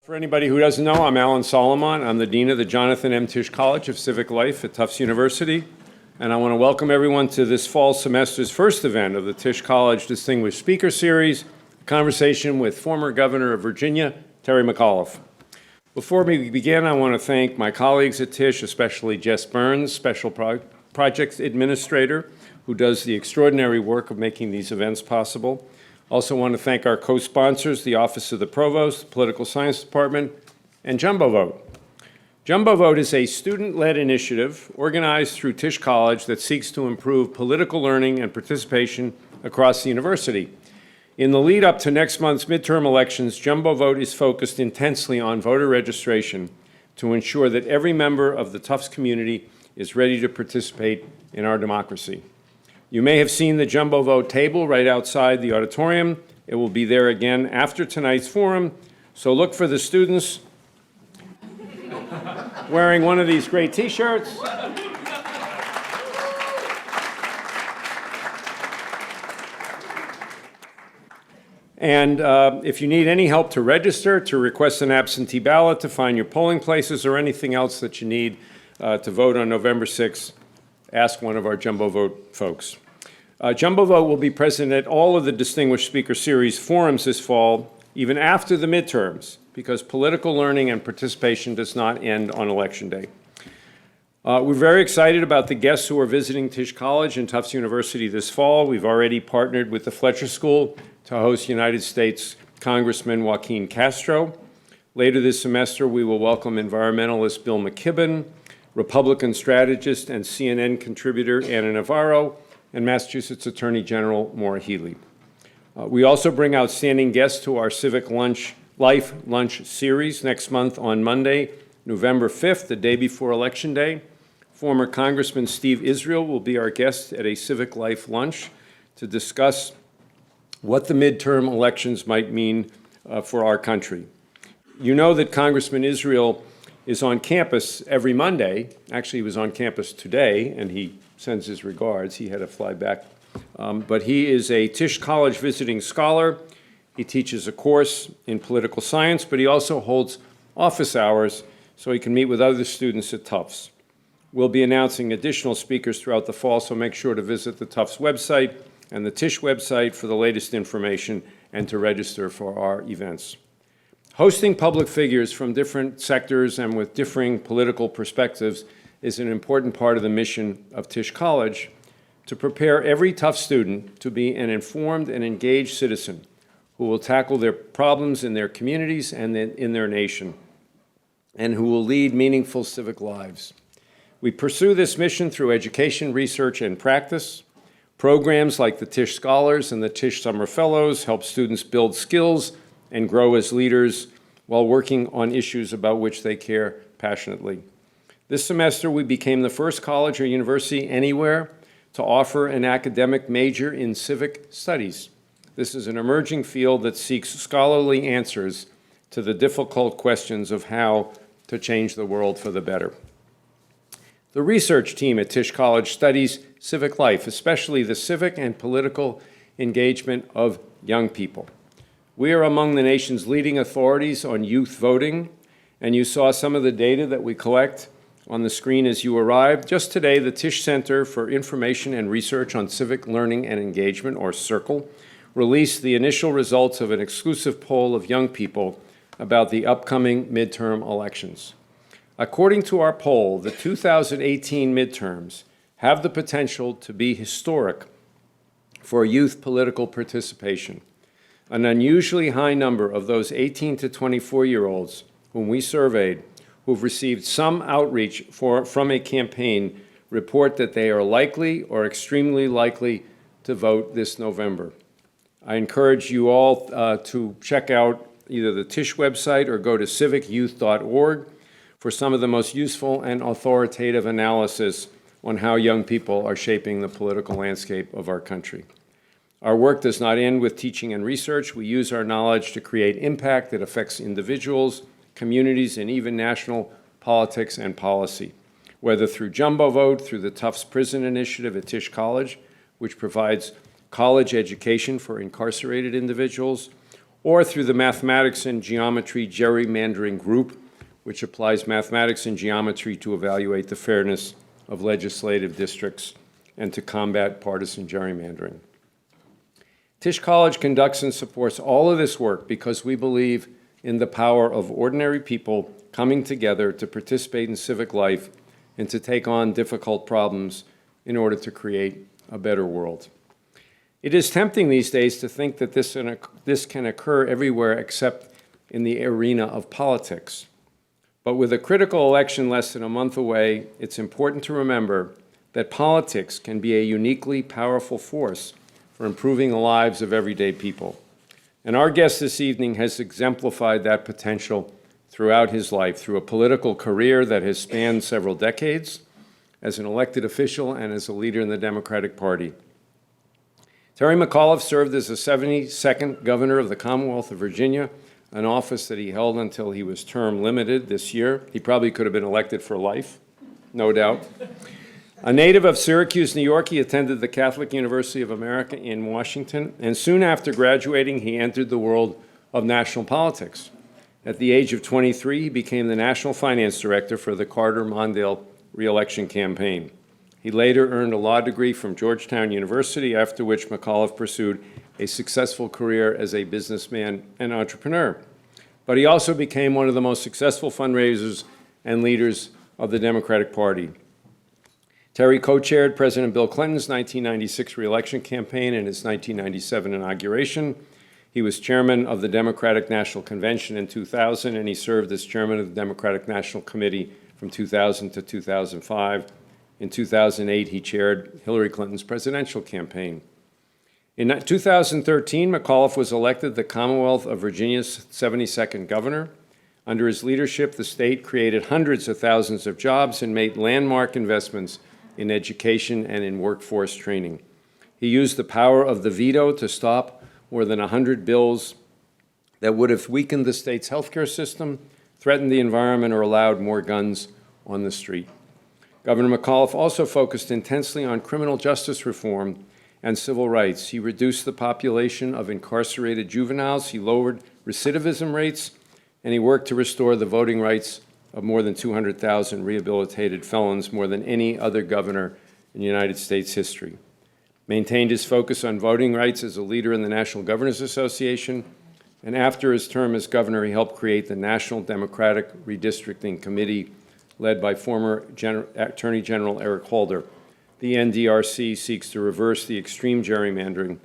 For anybody who doesn't know, I'm Alan Solomont. I'm the Dean of the Jonathan M. Tisch College of Civic Life at Tufts University. And I want to welcome everyone to this fall semester's first event of the Tisch College Distinguished Speaker Series, a conversation with former Governor of Virginia, Terry McAuliffe. Before we begin, I want to thank my colleagues at Tisch, especially Jess Burns, Special Projects Administrator, who does the extraordinary work of making these events possible. Also want to thank our co-sponsors, the Office of the Provost, the Political Science Department, and Jumbo Vote. Jumbo Vote is a student-led initiative organized through Tisch College that seeks to improve political learning and participation across the university. In the lead up to next month's midterm elections, Jumbo Vote is focused intensely on voter registration to ensure that every member of the Tufts community is ready to participate in our democracy. You may have seen the Jumbo Vote table right outside the auditorium. It will be there again after tonight's forum, so look for the students wearing one of these great t-shirts. And if you need any help to register, to request an absentee ballot, to find your polling places, or anything else that you need to vote on November 6th, ask one of our Jumbo Vote folks. Jumbo Vote will be present at all of the Distinguished Speaker Series forums this fall, even after the midterms, because political learning and participation does not end on Election Day. We're very excited about the guests who are visiting Tisch College and Tufts University this fall. We've already partnered with the Fletcher School to host United States Congressman Joaquin Castro. Later this semester, we will welcome environmentalist Bill McKibben, Republican strategist and CNN contributor Ana Navarro, and Massachusetts Attorney General Maura Healey. We also bring outstanding guests to our Civic Life Lunch series next month on Monday, November 5th, the day before Election Day. Former Congressman Steve Israel will be our guest at a Civic Life Lunch to discuss what the midterm elections might mean for our country. You know that Congressman Israel is on campus every Monday. Actually, he was on campus today, and he sends his regards. He had to fly back. But he is a Tisch College visiting scholar. He teaches a course in political science, but he also holds office hours so he can meet with other students at Tufts. We'll be announcing additional speakers throughout the fall, so make sure to visit the Tufts website and the Tisch website for the latest information and to register for our events. Hosting public figures from different sectors and with differing political perspectives is an important part of the mission of Tisch College to prepare every Tufts student to be an informed and engaged citizen who will tackle their problems in their communities and in their nation, and who will lead meaningful civic lives. We pursue this mission through education, research, and practice. Programs like the Tisch Scholars and the Tisch Summer Fellows help students build skills and grow as leaders while working on issues about which they care passionately. This semester, we became the first college or university anywhere to offer an academic major in civic studies. This is an emerging field that seeks scholarly answers to the difficult questions of how to change the world for the better. The research team at Tisch College studies civic life, especially the civic and political engagement of young people. We are among the nation's leading authorities on youth voting, and you saw some of the data that we collect on the screen as you arrived. Just today, the Tisch Center for Information and Research on Civic Learning and Engagement, or CIRCLE, released the initial results of an exclusive poll of young people about the upcoming midterm elections. According to our poll, the 2018 midterms have the potential to be historic for youth political participation. An unusually high number of those 18 to 24-year-olds whom we surveyed who've received some outreach from a campaign report that they are likely or extremely likely to vote this November. I encourage you all to check out either the Tisch website or go to civicyouth.org for some of the most useful and authoritative analysis on how young people are shaping the political landscape of our country. Our work does not end with teaching and research. We use our knowledge to create impact that affects individuals, communities, and even national politics and policy, whether through Jumbo Vote, through the Tufts Prison Initiative at Tisch College, which provides college education for incarcerated individuals, or through the Mathematics and Geometry Gerrymandering Group, which applies mathematics and geometry to evaluate the fairness of legislative districts and to combat partisan gerrymandering. Tisch College conducts and supports all of this work because we believe in the power of ordinary people coming together to participate in civic life and to take on difficult problems in order to create a better world. It is tempting these days to think that this can occur everywhere except in the arena of politics. But with a critical election less than a month away, it's important to remember that politics can be a uniquely powerful force for improving the lives of everyday people. And our guest this evening has exemplified that potential throughout his life, through a political career that has spanned several decades, as an elected official and as a leader in the Democratic Party. Terry McAuliffe served as the 72nd governor of the Commonwealth of Virginia, an office that he held until he was term limited this year. He probably could have been elected for life, no doubt. A native of Syracuse, New York, he attended the Catholic University of America in Washington, and soon after graduating, he entered the world of national politics. At the age of 23, he became the National Finance Director for the Carter Mondale re-election campaign. He later earned a law degree from Georgetown University, after which McAuliffe pursued a successful career as a businessman and entrepreneur. But he also became one of the most successful fundraisers and leaders of the Democratic Party. Terry co-chaired President Bill Clinton's 1996 re-election campaign and his 1997 inauguration. He was chairman of the Democratic National Convention in 2000, and he served as chairman of the Democratic National Committee from 2000 to 2005. In 2008, he chaired Hillary Clinton's presidential campaign. In 2013, McAuliffe was elected the Commonwealth of Virginia's 72nd governor. Under his leadership, the state created hundreds of thousands of jobs and made landmark investments in education and in workforce training. He used the power of the veto to stop more than 100 bills that would have weakened the state's healthcare system, threatened the environment, or allowed more guns on the street. Governor McAuliffe also focused intensely on criminal justice reform and civil rights. He reduced the population of incarcerated juveniles, he lowered recidivism rates, and he worked to restore the voting rights of more than 200,000 rehabilitated felons, more than any other governor in United States history. Maintained his focus on voting rights as a leader in the National Governors Association, and after his term as governor, he helped create the National Democratic Redistricting Committee, led by former Attorney General Eric Holder. The NDRC seeks to reverse the extreme gerrymandering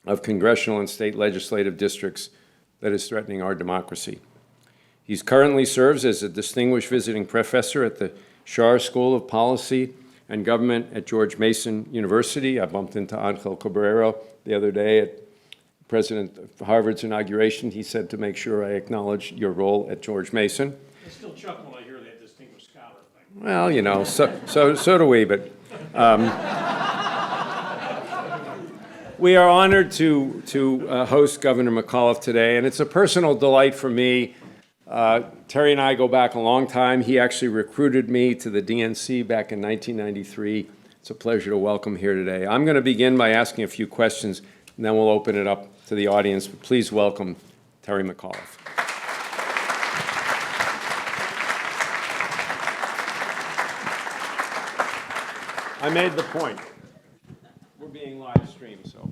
of congressional and state legislative districts that is threatening our democracy. He currently serves as a distinguished visiting professor at the Schar School of Policy and Government at George Mason University. I bumped into Angel Cabrera the other day at President of Harvard's inauguration. He said to make sure I acknowledge your role at George Mason. I still chuckle when I hear that distinguished scholar thing. Well, you know, so do we, but we are honored to host Governor McAuliffe today, and it's a personal delight for me. Terry and I go back a long time. He actually recruited me to the DNC back in 1993. It's a pleasure to welcome here today. I'm going to begin by asking a few questions, and then we'll open it up to the audience. But please welcome Terry McAuliffe. I made the point. We're being live streamed, so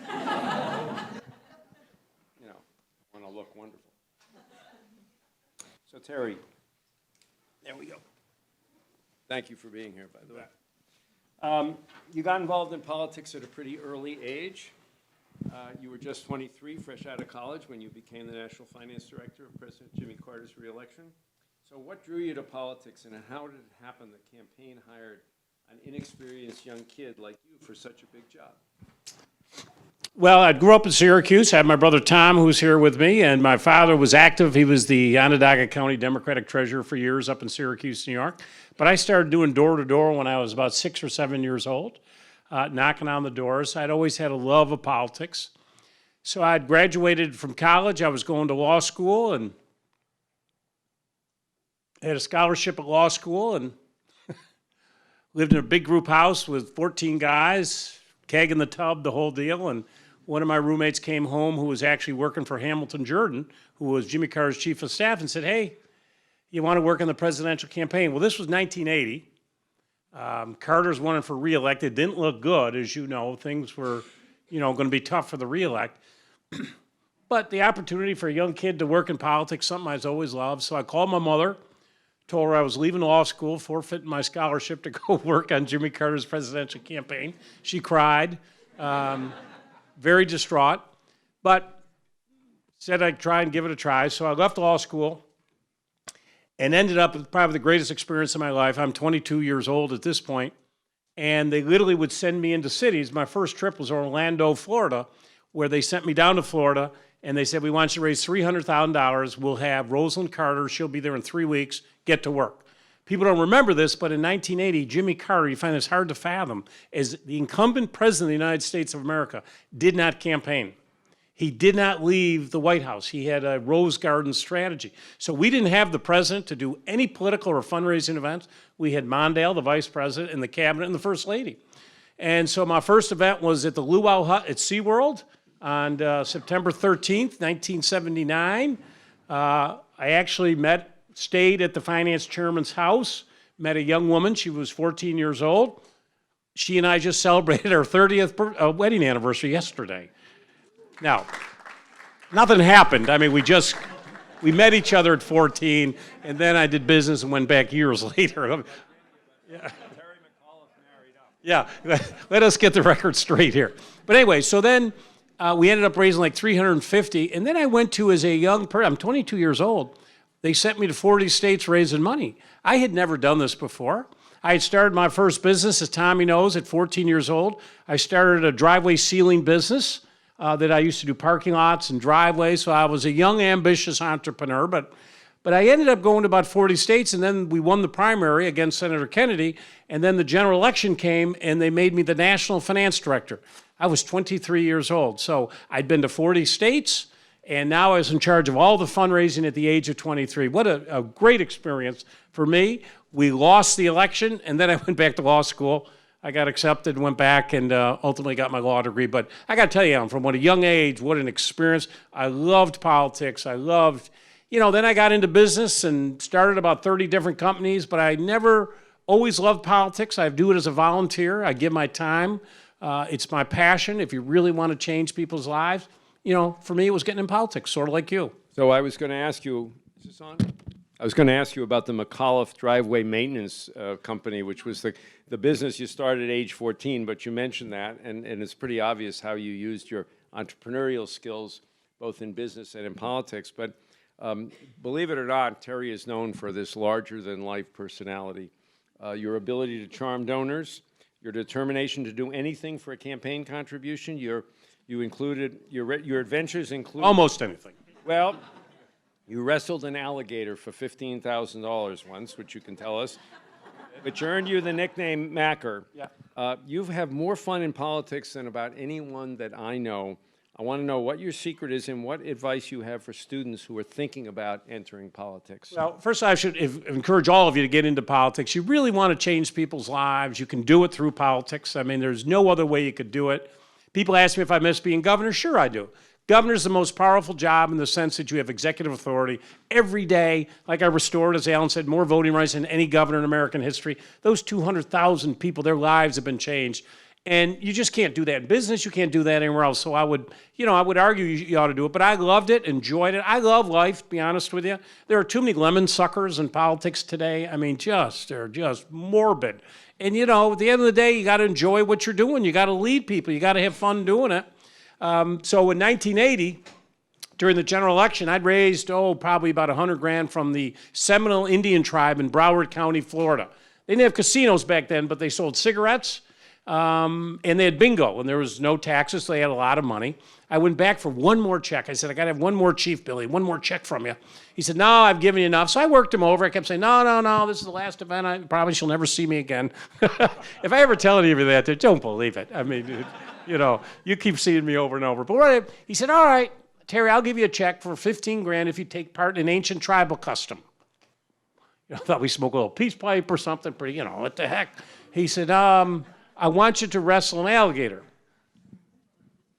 you know, I want to look wonderful. So Terry, there we go. Thank you for being here, by the way. You got involved in politics at a pretty early age. You were just 23, fresh out of college, when you became the National Finance Director of President Jimmy Carter's reelection. So what drew you to politics, and how did it happen the campaign hired an inexperienced young kid like you for such a big job? Well, I grew up in Syracuse. I had my brother Tom, who's here with me, and my father was active. He was the Onondaga County Democratic Treasurer for years up in Syracuse, New York. But I started doing door-to-door when I was about 6 or 7 years old, knocking on the doors. I'd always had a love of politics. So I'd graduated from college. I was going to law school and had a scholarship at law school and lived in a big group house with 14 guys, keg in the tub, the whole deal, and one of my roommates came home who was actually working for Hamilton Jordan, who was Jimmy Carter's chief of staff, and said, hey, you want to work in the presidential campaign? Well, this was 1980. Carter's running for re-elect. It didn't look good, as you know. Things were, going to be tough for the re-elect. But the opportunity for a young kid to work in politics, something I've always loved. So I called my mother, told her I was leaving law school, forfeiting my scholarship to go work on Jimmy Carter's presidential campaign. She cried, very distraught, but said I'd try and give it a try. So I left law school and ended up with probably the greatest experience of my life. I'm 22 years old at this point, and they literally would send me into cities. My first trip was Orlando, Florida, where they sent me down to Florida, and they said, we want you to raise $300,000. We'll have Rosalind Carter. She'll be there in 3 weeks. Get to work. People don't remember this, but in 1980, Jimmy Carter, you find this hard to fathom, as the incumbent president of the United States of America, did not campaign. He did not leave the White House. He had a Rose Garden strategy. So we didn't have the president to do any political or fundraising events. We had Mondale, the vice president, and the cabinet, and the first lady. And so my first event was at the Luau Hut at SeaWorld on September 13th, 1979. I actually stayed at the finance chairman's house, met a young woman. She was 14 years old. She and I just celebrated our 30th wedding anniversary yesterday. Now, nothing happened. I mean, we met each other at 14, and then I did business and went back years later. Yeah. Yeah, let us get the record straight here. But anyway, so then we ended up raising like $350, and then I went to, as a young person, I'm 22 years old, they sent me to 40 states raising money. I had never done this before. I had started my first business, as Tommy knows, at 14 years old. I started a driveway sealing business that I used to do parking lots and driveways, so I was a young, ambitious entrepreneur, but I ended up going to about 40 states, and then we won the primary against Senator Kennedy, and then the general election came, and they made me the national finance director. I was 23 years old, so I'd been to 40 states, and now I was in charge of all the fundraising at the age of 23. What a great experience for me. We lost the election, and then I went back to law school. I got accepted, went back, and ultimately got my law degree. But I got to tell you, from a young age, what an experience. I loved politics. I loved, then I got into business and started about 30 different companies, but I never always loved politics. I do it as a volunteer. I give my time. It's my passion. If you really want to change people's lives, for me, it was getting in politics, sort of like you. So I was going to ask you, is this on? I was going to ask you about the McAuliffe Driveway Maintenance Company, which was the business you started at age 14, but you mentioned that, and it's pretty obvious how you used your entrepreneurial skills, both in business and in politics. But believe it or not, Terry is known for this larger-than-life personality. Your ability to charm donors, your determination to do anything for a campaign contribution, your adventures include... Almost anything. Well... You wrestled an alligator for $15,000 once, which you can tell us, which earned you the nickname Macker. Yeah. You have more fun in politics than about anyone that I know. I want to know what your secret is and what advice you have for students who are thinking about entering politics. Well, first I should encourage all of you to get into politics. You really want to change people's lives. You can do it through politics. I mean, there's no other way you could do it. People ask me if I miss being governor. Sure I do. Governor's the most powerful job in the sense that you have executive authority every day. Like I restored, as Alan said, more voting rights than any governor in American history. Those 200,000 people, their lives have been changed. And you just can't do that in business. You can't do that anywhere else. So I would argue you ought to do it. But I loved it, enjoyed it. I love life, to be honest with you. There are too many lemon suckers in politics today. I mean, they're just morbid. And, at the end of the day, you got to enjoy what you're doing. You got to lead people. You got to have fun doing it. So in 1980, during the general election, I'd raised, probably about $100,000 from the Seminole Indian tribe in Broward County, Florida. They didn't have casinos back then, but they sold cigarettes, and they had bingo, and there was no taxes, so they had a lot of money. I went back for one more check. I said, I got to have one more, Chief Billy, one more check from you. He said, no, I've given you enough. So I worked him over. I kept saying, no, this is the last event. I promise you'll never see me again. If I ever tell any of you that, don't believe it. I mean... you keep seeing me over and over. But he said, all right, Terry, I'll give you a check for $15,000 if you take part in an ancient tribal custom. I thought we smoked a little peace pipe or something pretty, what the heck. He said, I want you to wrestle an alligator.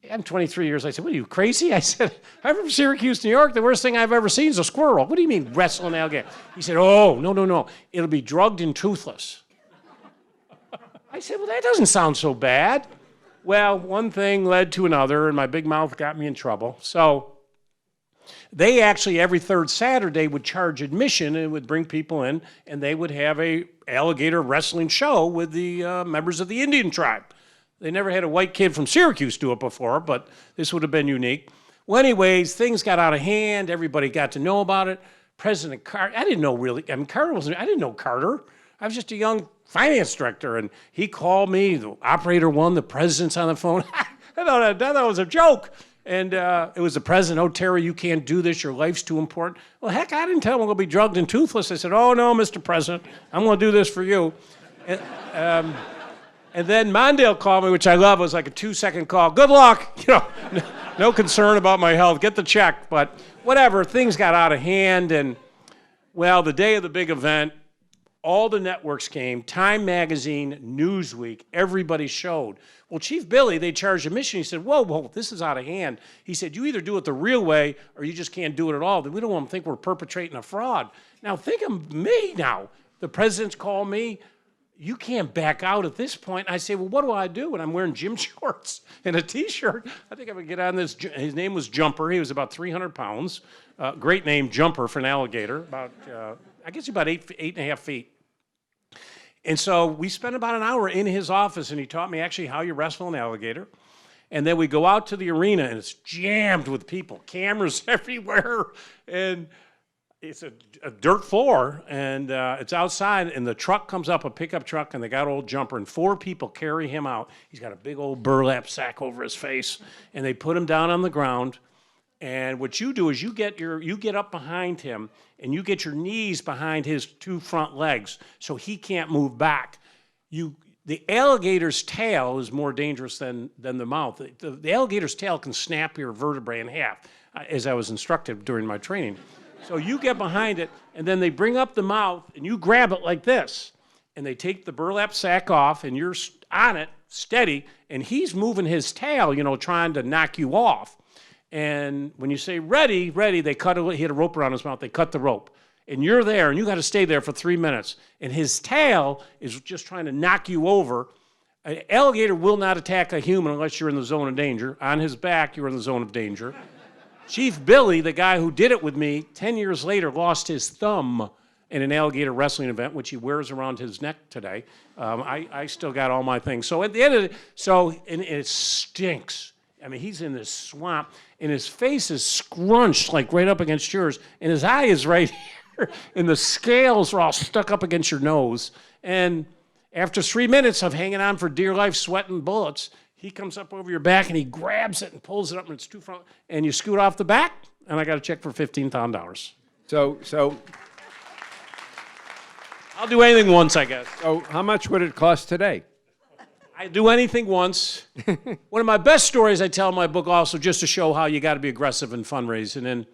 I'm 23 years. I said, what are you, crazy? I said, I'm from Syracuse, New York. The worst thing I've ever seen is a squirrel. What do you mean, wrestle an alligator? He said, oh, no. It'll be drugged and toothless. I said, well, that doesn't sound so bad. Well, one thing led to another, and my big mouth got me in trouble. So they actually, every third Saturday, would charge admission and would bring people in, and they would have a alligator wrestling show with the members of the Indian tribe. They never had a white kid from Syracuse do it before, but this would have been unique. Well, anyways, things got out of hand. Everybody got to know about it. President Carter, I didn't know really, I didn't know Carter. I was just a young finance director, and he called me, the operator one, the president's on the phone. I thought that was a joke. And it was the president, oh, Terry, you can't do this, your life's too important. Well, heck, I didn't tell him I'm going to be drugged and toothless. I said, oh, no, Mr. President, I'm going to do this for you. And then Mondale called me, which I love. It was like a 2-second call. Good luck. No concern about my health. Get the check. But whatever, things got out of hand. And, well, the day of the big event, all the networks came, Time Magazine, Newsweek, everybody showed. Well, Chief Billy, they charged admission. He said, whoa, this is out of hand. He said, you either do it the real way or you just can't do it at all. We don't want to think we're perpetrating a fraud. Now, think of me now. The president's called me. You can't back out at this point. I say, well, what do I do? And I'm wearing gym shorts and a T-shirt. I think I would get on this. His name was Jumper. He was about 300 pounds. Great name, Jumper, for an alligator. About, I guess about 8.5 feet. And so we spent about an hour in his office, and he taught me actually how you wrestle an alligator. And then we go out to the arena, and it's jammed with people, cameras everywhere, and it's a dirt floor, and it's outside, and the truck comes up, a pickup truck, and they got old Jumper, and 4 people carry him out. He's got a big old burlap sack over his face, and they put him down on the ground. And what you do is you get up behind him, and you get your knees behind his 2 front legs, so he can't move back. The alligator's tail is more dangerous than the mouth. The alligator's tail can snap your vertebrae in half, as I was instructed during my training. So you get behind it, and then they bring up the mouth, and you grab it like this. And they take the burlap sack off, and you're on it, steady, and he's moving his tail, trying to knock you off. And when you say ready, they he had a rope around his mouth, they cut the rope. And you're there, and you got to stay there for 3 minutes. And his tail is just trying to knock you over. An alligator will not attack a human unless you're in the zone of danger. On his back, you're in the zone of danger. Chief Billy, the guy who did it with me, 10 years later lost his thumb in an alligator wrestling event, which he wears around his neck today. I still got all my things. So at the end of it, and it stinks. I mean, he's in this swamp, and his face is scrunched, like right up against yours, and his eye is right here, and the scales are all stuck up against your nose. And after 3 minutes of hanging on for dear life, sweating bullets, he comes up over your back, and he grabs it and pulls it up, and it's 2 front, and you scoot off the back, and I got a check for $15,000. So I'll do anything once, I guess. So how much would it cost today? I do anything once. One of my best stories I tell in my book also, just to show how you got to be aggressive in fundraising. And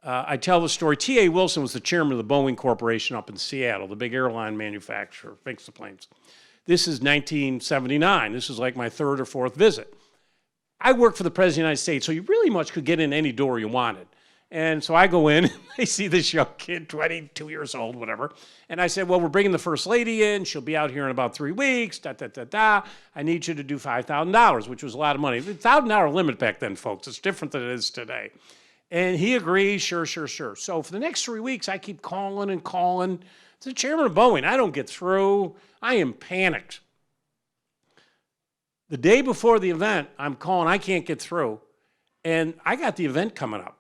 I tell the story. T.A. Wilson was the chairman of the Boeing Corporation up in Seattle, the big airline manufacturer, makes the planes. This is 1979. This is like my 3rd or 4th visit. I worked for the President of the United States, so you really much could get in any door you wanted. And so I go in, and I see this young kid, 22 years old, whatever. And I said, well, we're bringing the First Lady in. She'll be out here in about 3 weeks, I need you to do $5,000, which was a lot of money. $1,000 limit back then, folks. It's different than it is today. And he agrees, sure. So for the next 3 weeks, I keep calling and calling. It's the chairman of Boeing. I don't get through. I am panicked. The day before the event, I'm calling. I can't get through. And I got the event coming up.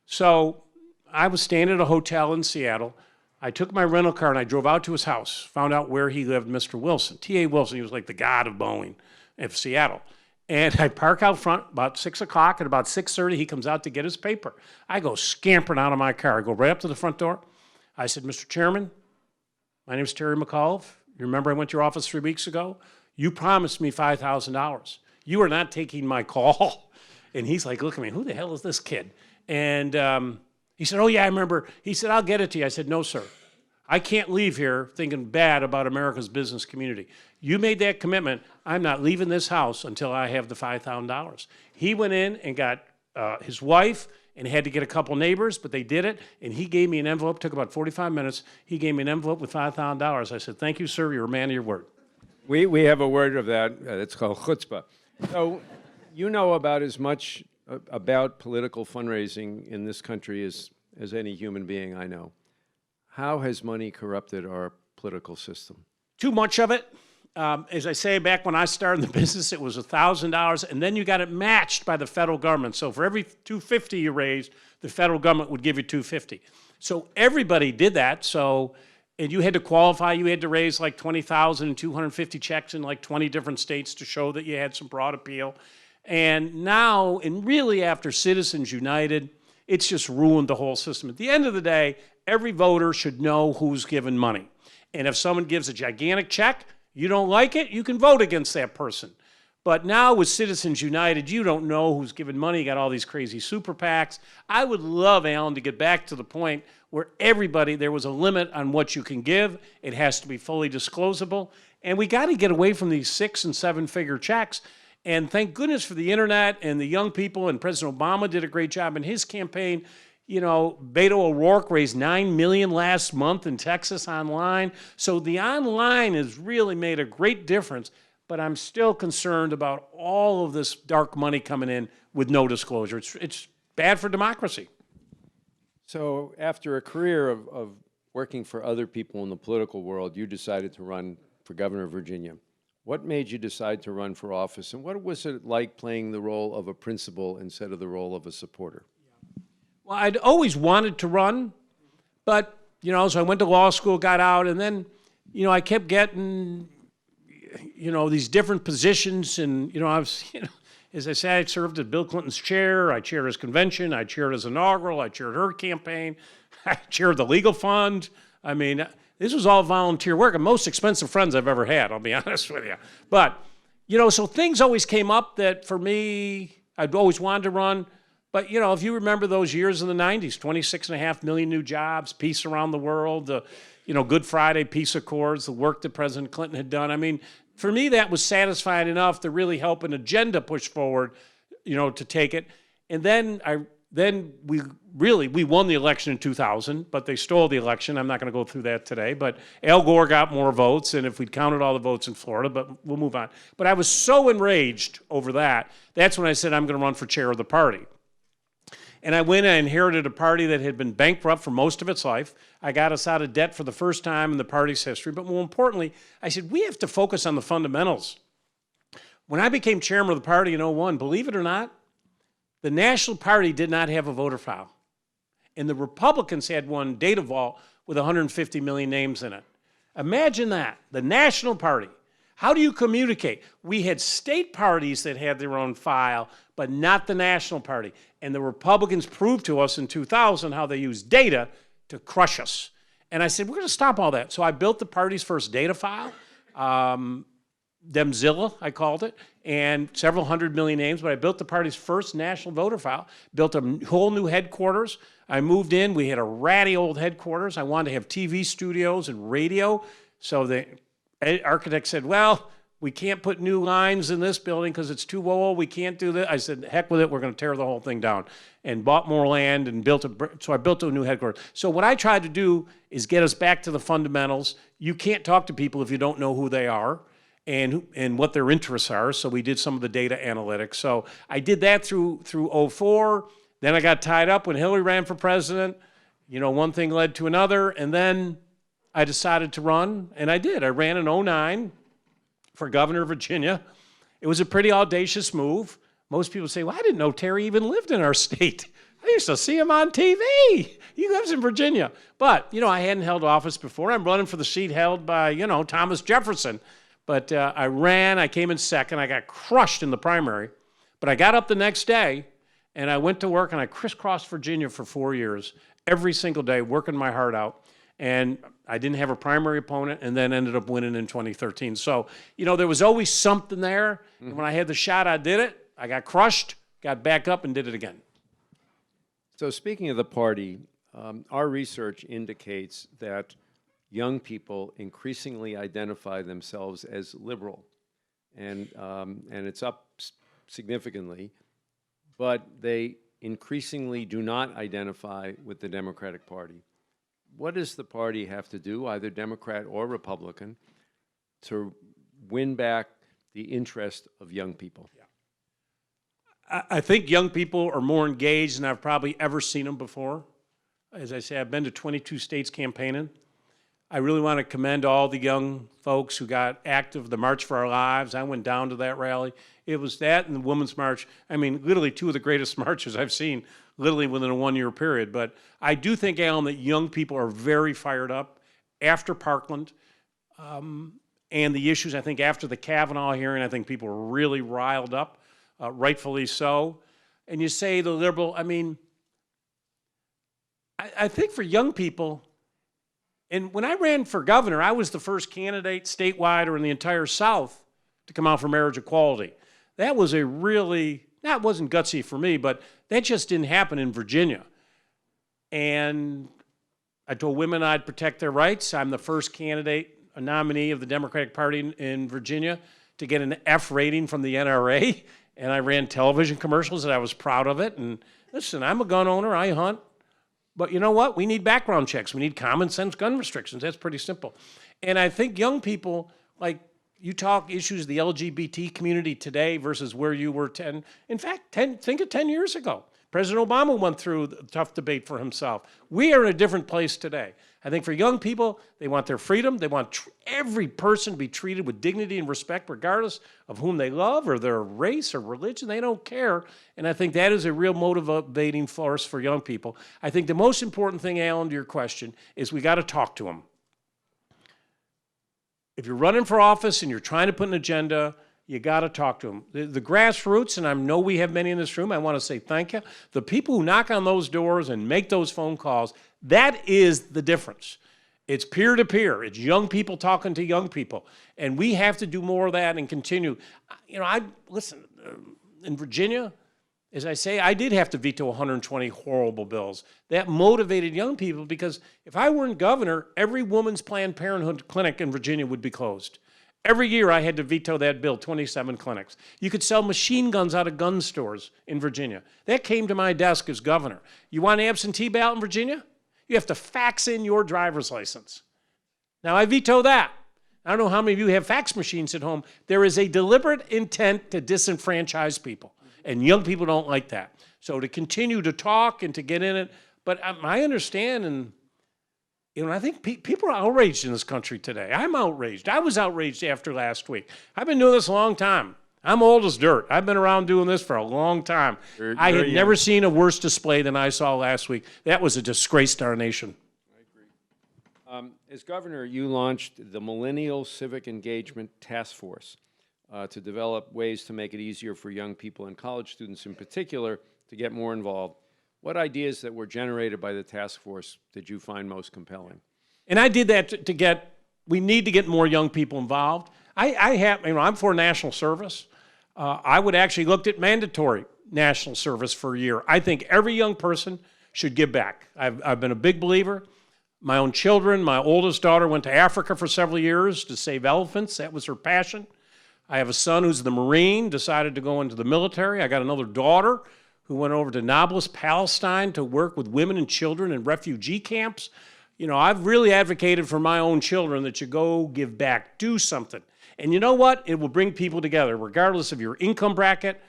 So I was staying at a hotel in Seattle. I took my rental car and I drove out to his house, found out where he lived, Mr. Wilson. T.A. Wilson, he was like the god of Boeing of Seattle. And I park out front about 6 o'clock, and about 6:30 he comes out to get his paper. I go scampering out of my car. I go right up to the front door. I said, Mr. Chairman, my name's Terry McAuliffe. You remember I went to your office 3 weeks ago? You promised me $5,000. You are not taking my call. And he's like, look at me, who the hell is this kid? And he said, oh, yeah, I remember. He said, I'll get it to you. I said, no, sir. I can't leave here thinking bad about America's business community. You made that commitment. I'm not leaving this house until I have the $5,000. He went in and got his wife and had to get a couple neighbors, but they did it. And he gave me an envelope. Took about 45 minutes. He gave me an envelope with $5,000. I said, "Thank you, sir. You're a man of your word." We have a word of that. It's called chutzpah. So you know about as much about political fundraising in this country as any human being I know. How has money corrupted our political system? Too much of it. As I say, back when I started in the business, it was $1,000, and then you got it matched by the federal government. So for every $250 you raised, the federal government would give you $250. So everybody did that. So, and you had to qualify. You had to raise like 20,250 checks in like 20 different states to show that you had some broad appeal. And now, and really after Citizens United, it's just ruined the whole system. At the end of the day, every voter should know who's giving money. And if someone gives a gigantic check, you don't like it, you can vote against that person. But now with Citizens United, you don't know who's giving money. You got all these crazy super PACs. I would love, Alan, to get back to the point where everybody, there was a limit on what you can give. It has to be fully disclosable. And we got to get away from these 6- and 7-figure checks. And thank goodness for the internet and the young people, and President Obama did a great job in his campaign. You know, Beto O'Rourke raised $9 million last month in Texas online. So the online has really made a great difference, but I'm still concerned about all of this dark money coming in with no disclosure. It's bad for democracy. So after a career of working for other people in the political world, you decided to run for governor of Virginia. What made you decide to run for office, and what was it like playing the role of a principal instead of the role of a supporter? Well, I'd always wanted to run, but, you know, so I went to law school, got out, and then, you know, I kept getting, you know, these different positions, and, you know, I was, you know, as I said, I served as Bill Clinton's chair, I chaired his convention, I chaired his inaugural, I chaired her campaign, I chaired the legal fund. I mean, this was all volunteer work, and most expensive friends I've ever had, I'll be honest with you. But, you know, so things always came up that for me, I'd always wanted to run. But, you know, if you remember those years in the 90s, 26.5 million new jobs, peace around the world, the, you know, Good Friday peace accords, the work that President Clinton had done. I mean, for me, that was satisfying enough to really help an agenda push forward, you know, to take it. And then we won the election in 2000, but they stole the election. I'm not going to go through that today. But Al Gore got more votes, and if we'd counted all the votes in Florida, but we'll move on. But I was so enraged over that. That's when I said I'm going to run for chair of the party. And I went and inherited a party that had been bankrupt for most of its life. I got us out of debt for the first time in the party's history. But more importantly, I said, we have to focus on the fundamentals. When I became chairman of the party in 2001, believe it or not, the National Party did not have a voter file. And the Republicans had one data vault with 150 million names in it. Imagine that, the National Party. How do you communicate? We had state parties that had their own file, but not the National Party. And the Republicans proved to us in 2000 how they used data to crush us. And I said, we're going to stop all that. So I built the party's first data file, Demzilla, I called it, and several 100 million names. But I built the party's first national voter file, built a whole new headquarters. I moved in. We had a ratty old headquarters. I wanted to have TV studios and radio. So the architect said, well, we can't put new lines in this building because it's too old. We can't do that. I said, heck with it. We're going to tear the whole thing down, and bought more land and so I built a new headquarters. So what I tried to do is get us back to the fundamentals. You can't talk to people if you don't know who they are and what their interests are. So we did some of the data analytics. So I did that through 2004. Then I got tied up when Hillary ran for president. You know, one thing led to another, and then I decided to run, and I did. I ran in 2009 for governor of Virginia. It was a pretty audacious move. Most people say, well, I didn't know Terry even lived in our state. I used to see him on TV. He lives in Virginia. But, you know, I hadn't held office before. I'm running for the seat held by, you know, Thomas Jefferson. But I ran. I came in second. I got crushed in the primary. But I got up the next day, and I went to work, and I crisscrossed Virginia for 4 years, every single day, working my heart out. And I didn't have a primary opponent, and then ended up winning in 2013. So, you know, there was always something there. Mm-hmm. And when I had the shot, I did it. I got crushed, got back up, and did it again. So speaking of the party, our research indicates that young people increasingly identify themselves as liberal, and it's up significantly, but they increasingly do not identify with the Democratic Party. What does the party have to do, either Democrat or Republican, to win back the interest of young people? I think young people are more engaged than I've probably ever seen them before. As I say, I've been to 22 states campaigning. I really want to commend all the young folks who got active, the March for Our Lives. I went down to that rally. It was that and the Women's March. I mean, literally two of the greatest marches I've seen, literally within a one-year period. But I do think, Alan, that young people are very fired up after Parkland. And the issues, I think, after the Kavanaugh hearing, I think people were really riled up, rightfully so. And you say the liberal, I mean, I think for young people, and when I ran for governor, I was the first candidate statewide or in the entire South to come out for marriage equality. That was a really, that wasn't gutsy for me, but that just didn't happen in Virginia. And I told women I'd protect their rights. I'm the first candidate, a nominee of the Democratic Party in Virginia to get an F rating from the NRA. And I ran television commercials and I was proud of it. And listen, I'm a gun owner, I hunt. But you know what? We need background checks. We need common sense gun restrictions. That's pretty simple. And I think young people, like you talk issues of the LGBT community today versus where you were 10. In fact, think of 10 years ago. President Obama went through a tough debate for himself. We are in a different place today. I think for young people, they want their freedom. They want every person to be treated with dignity and respect, regardless of whom they love or their race or religion. They don't care. And I think that is a real motivating force for young people. I think the most important thing, Alan, to your question, is we got to talk to them. If you're running for office and you're trying to put an agenda, you got to talk to them. The grassroots, and I know we have many in this room, I want to say thank you. The people who knock on those doors and make those phone calls, that is the difference. It's peer-to-peer. It's young people talking to young people. And we have to do more of that and continue. You know, listen, in Virginia, as I say, I did have to veto 120 horrible bills. That motivated young people because if I weren't governor, every woman's Planned Parenthood clinic in Virginia would be closed. Every year I had to veto that bill, 27 clinics. You could sell machine guns out of gun stores in Virginia. That came to my desk as governor. You want an absentee ballot in Virginia? You have to fax in your driver's license. Now I veto that. I don't know how many of you have fax machines at home. There is a deliberate intent to disenfranchise people, and young people don't like that. So to continue to talk and to get in it, but I understand, and you know, I think people are outraged in this country today. I'm outraged. I was outraged after last week. I've been doing this a long time. I'm old as dirt. I've been around doing this for a long time. I had never seen a worse display than I saw last week. That was a disgrace to our nation. I agree. As governor, you launched the Millennial Civic Engagement Task Force to develop ways to make it easier for young people and college students in particular to get more involved. What ideas that were generated by the task force did you find most compelling? And I did that we need to get more young people involved. I'm for national service. I would actually looked at mandatory national service for a year. I think every young person should give back. I've been a big believer. My own children, my oldest daughter went to Africa for several years to save elephants. That was her passion. I have a son who's the Marine, decided to go into the military. I got another daughter who went over to Nablus, Palestine to work with women and children in refugee camps. You know, I've really advocated for my own children that you go give back, do something. And you know what? It will bring people together, regardless of your income bracket,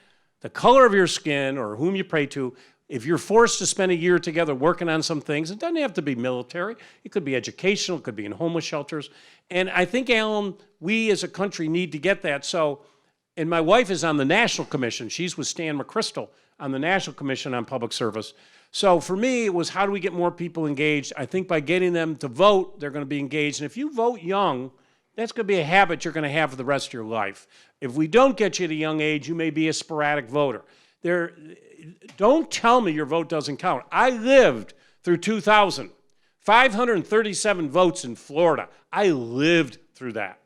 the color of your skin, or whom you pray to. If you're forced to spend a year together working on some things, it doesn't have to be military. It could be educational. It could be in homeless shelters. And I think, Alan, we as a country need to get that. So, and my wife is on the National Commission. She's with Stan McChrystal on the National Commission on Public Service. So for me, it was how do we get more people engaged? I think by getting them to vote, they're going to be engaged. And if you vote young, that's going to be a habit you're going to have for the rest of your life. If we don't get you at a young age, you may be a sporadic voter. Don't tell me your vote doesn't count. I lived through 2000, 537 votes in Florida. I lived through that.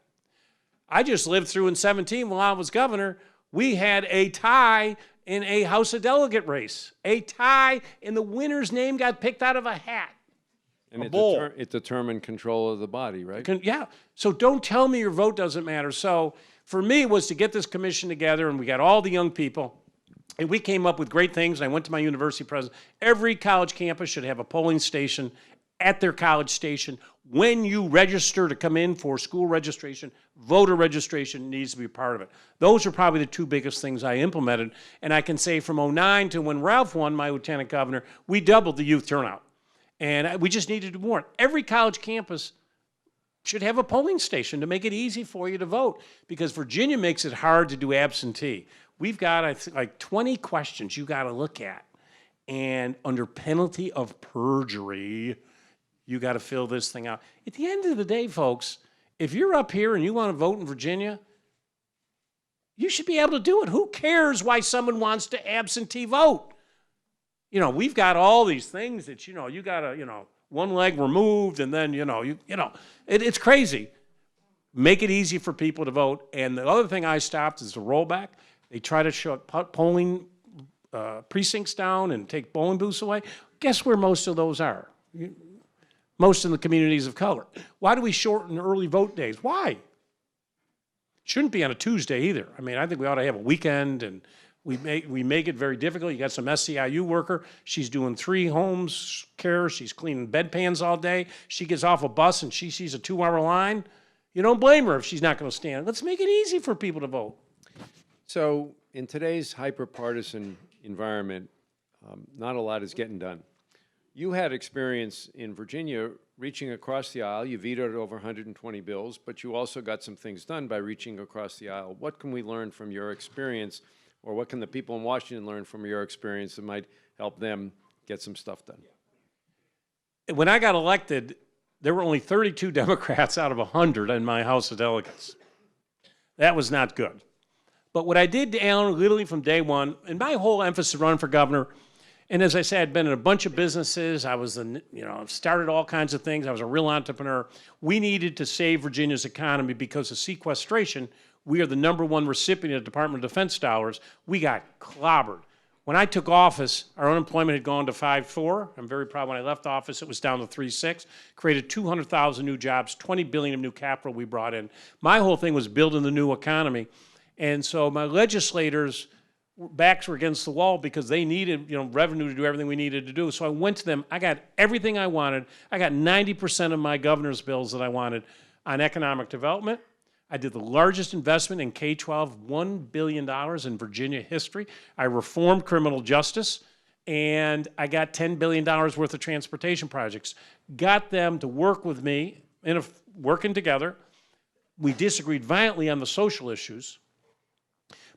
I just lived through in 17 while I was governor. We had a tie in a House of Delegate race. A tie, and the winner's name got picked out of a hat. And a bowl. it determined control of the body, right? Yeah. So don't tell me your vote doesn't matter. So for me, it was to get this commission together, and we got all the young people, and we came up with great things. I went to my university president. Every college campus should have a polling station at their college station. When you register to come in for school registration, voter registration needs to be a part of it. Those are probably the two biggest things I implemented. And I can say from '09 to when Ralph won, my lieutenant governor, we doubled the youth turnout. And we just needed to do more. Every college campus should have a polling station to make it easy for you to vote, because Virginia makes it hard to do absentee. We've got like 20 questions you got to look at, and under penalty of perjury, you got to fill this thing out. At the end of the day, folks, if you're up here and you want to vote in Virginia, you should be able to do it. Who cares why someone wants to absentee vote? You know, we've got all these things that, you got to, one leg removed, and then, it's crazy. Make it easy for people to vote. And the other thing I stopped is the rollback. They try to shut polling precincts down and take polling booths away. Guess where most of those are? Most in the communities of color. Why do we shorten early vote days? Why? Shouldn't be on a Tuesday either. I mean, I think we ought to have a weekend, and we make it very difficult. You got some SEIU worker. She's doing 3 homes care. She's cleaning bedpans all day. She gets off a bus and she sees a 2-hour line. You don't blame her if she's not going to stand. Let's make it easy for people to vote. So in today's hyper-partisan environment, not a lot is getting done. You had experience in Virginia reaching across the aisle. You vetoed over 120 bills, but you also got some things done by reaching across the aisle. What can we learn from your experience, or what can the people in Washington learn from your experience that might help them get some stuff done? When I got elected, there were only 32 Democrats out of 100 in my House of Delegates. That was not good. But what I did to Alan literally from day one, and my whole emphasis running for governor, and as I said, I'd been in a bunch of businesses. I was, started all kinds of things. I was a real entrepreneur. We needed to save Virginia's economy because of sequestration. We are the #1 recipient of Department of Defense dollars. We got clobbered. When I took office, our unemployment had gone to 5.4. I'm very proud when I left office, it was down to 3.6. Created 200,000 new jobs, $20 billion of new capital we brought in. My whole thing was building the new economy. And so my legislators' backs were against the wall because they needed, revenue to do everything we needed to do. So I went to them. I got everything I wanted. I got 90% of my governor's bills that I wanted on economic development. I did the largest investment in K-12, $1 billion in Virginia history. I reformed criminal justice, and I got $10 billion worth of transportation projects. Got them to work with me, working together. We disagreed violently on the social issues,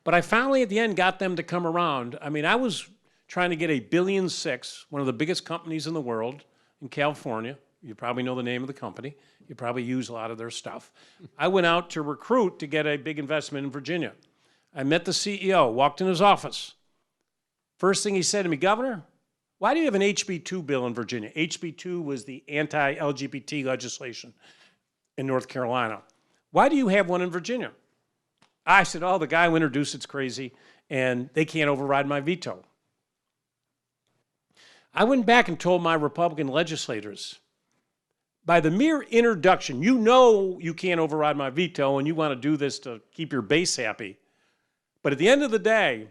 but I finally, at the end, got them to come around. I mean, I was trying to get $1.6 billion, one of the biggest companies in the world in California. You probably know the name of the company. You probably use a lot of their stuff. I went out to recruit to get a big investment in Virginia. I met the CEO, walked in his office. First thing he said to me, "Governor, why do you have an HB2 bill in Virginia?" HB2 was the anti-LGBT legislation in North Carolina. "Why do you have one in Virginia?" I said, "Oh, the guy who introduced it's crazy, and they can't override my veto." I went back and told my Republican legislators, by the mere introduction, you can't override my veto, and you want to do this to keep your base happy. But at the end of the day,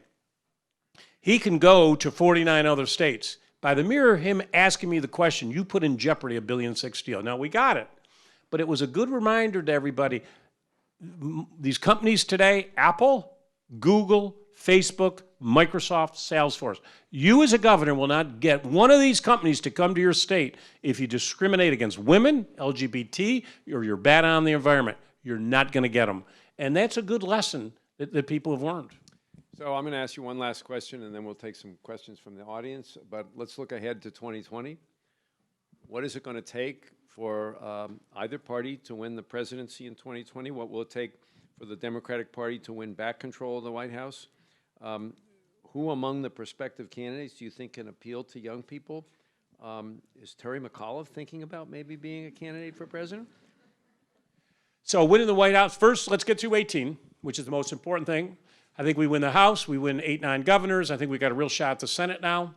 he can go to 49 other states. By the mere him asking me the question, you put in jeopardy a $1.6 billion deal. Now, we got it. But it was a good reminder to everybody, these companies today, Apple, Google, Facebook, Microsoft, Salesforce. You as a governor will not get one of these companies to come to your state if you discriminate against women, LGBT, or you're bad on the environment. You're not going to get them. And that's a good lesson that people have learned. So I'm going to ask you one last question, and then we'll take some questions from the audience. But let's look ahead to 2020. What is it going to take for either party to win the presidency in 2020? What will it take for the Democratic Party to win back control of the White House? Who among the prospective candidates do you think can appeal to young people? Is Terry McAuliffe thinking about maybe being a candidate for president? So winning the White House, first, let's get through 18, which is the most important thing. I think we win the House. We win 8, 9 governors. I think we got a real shot at the Senate now.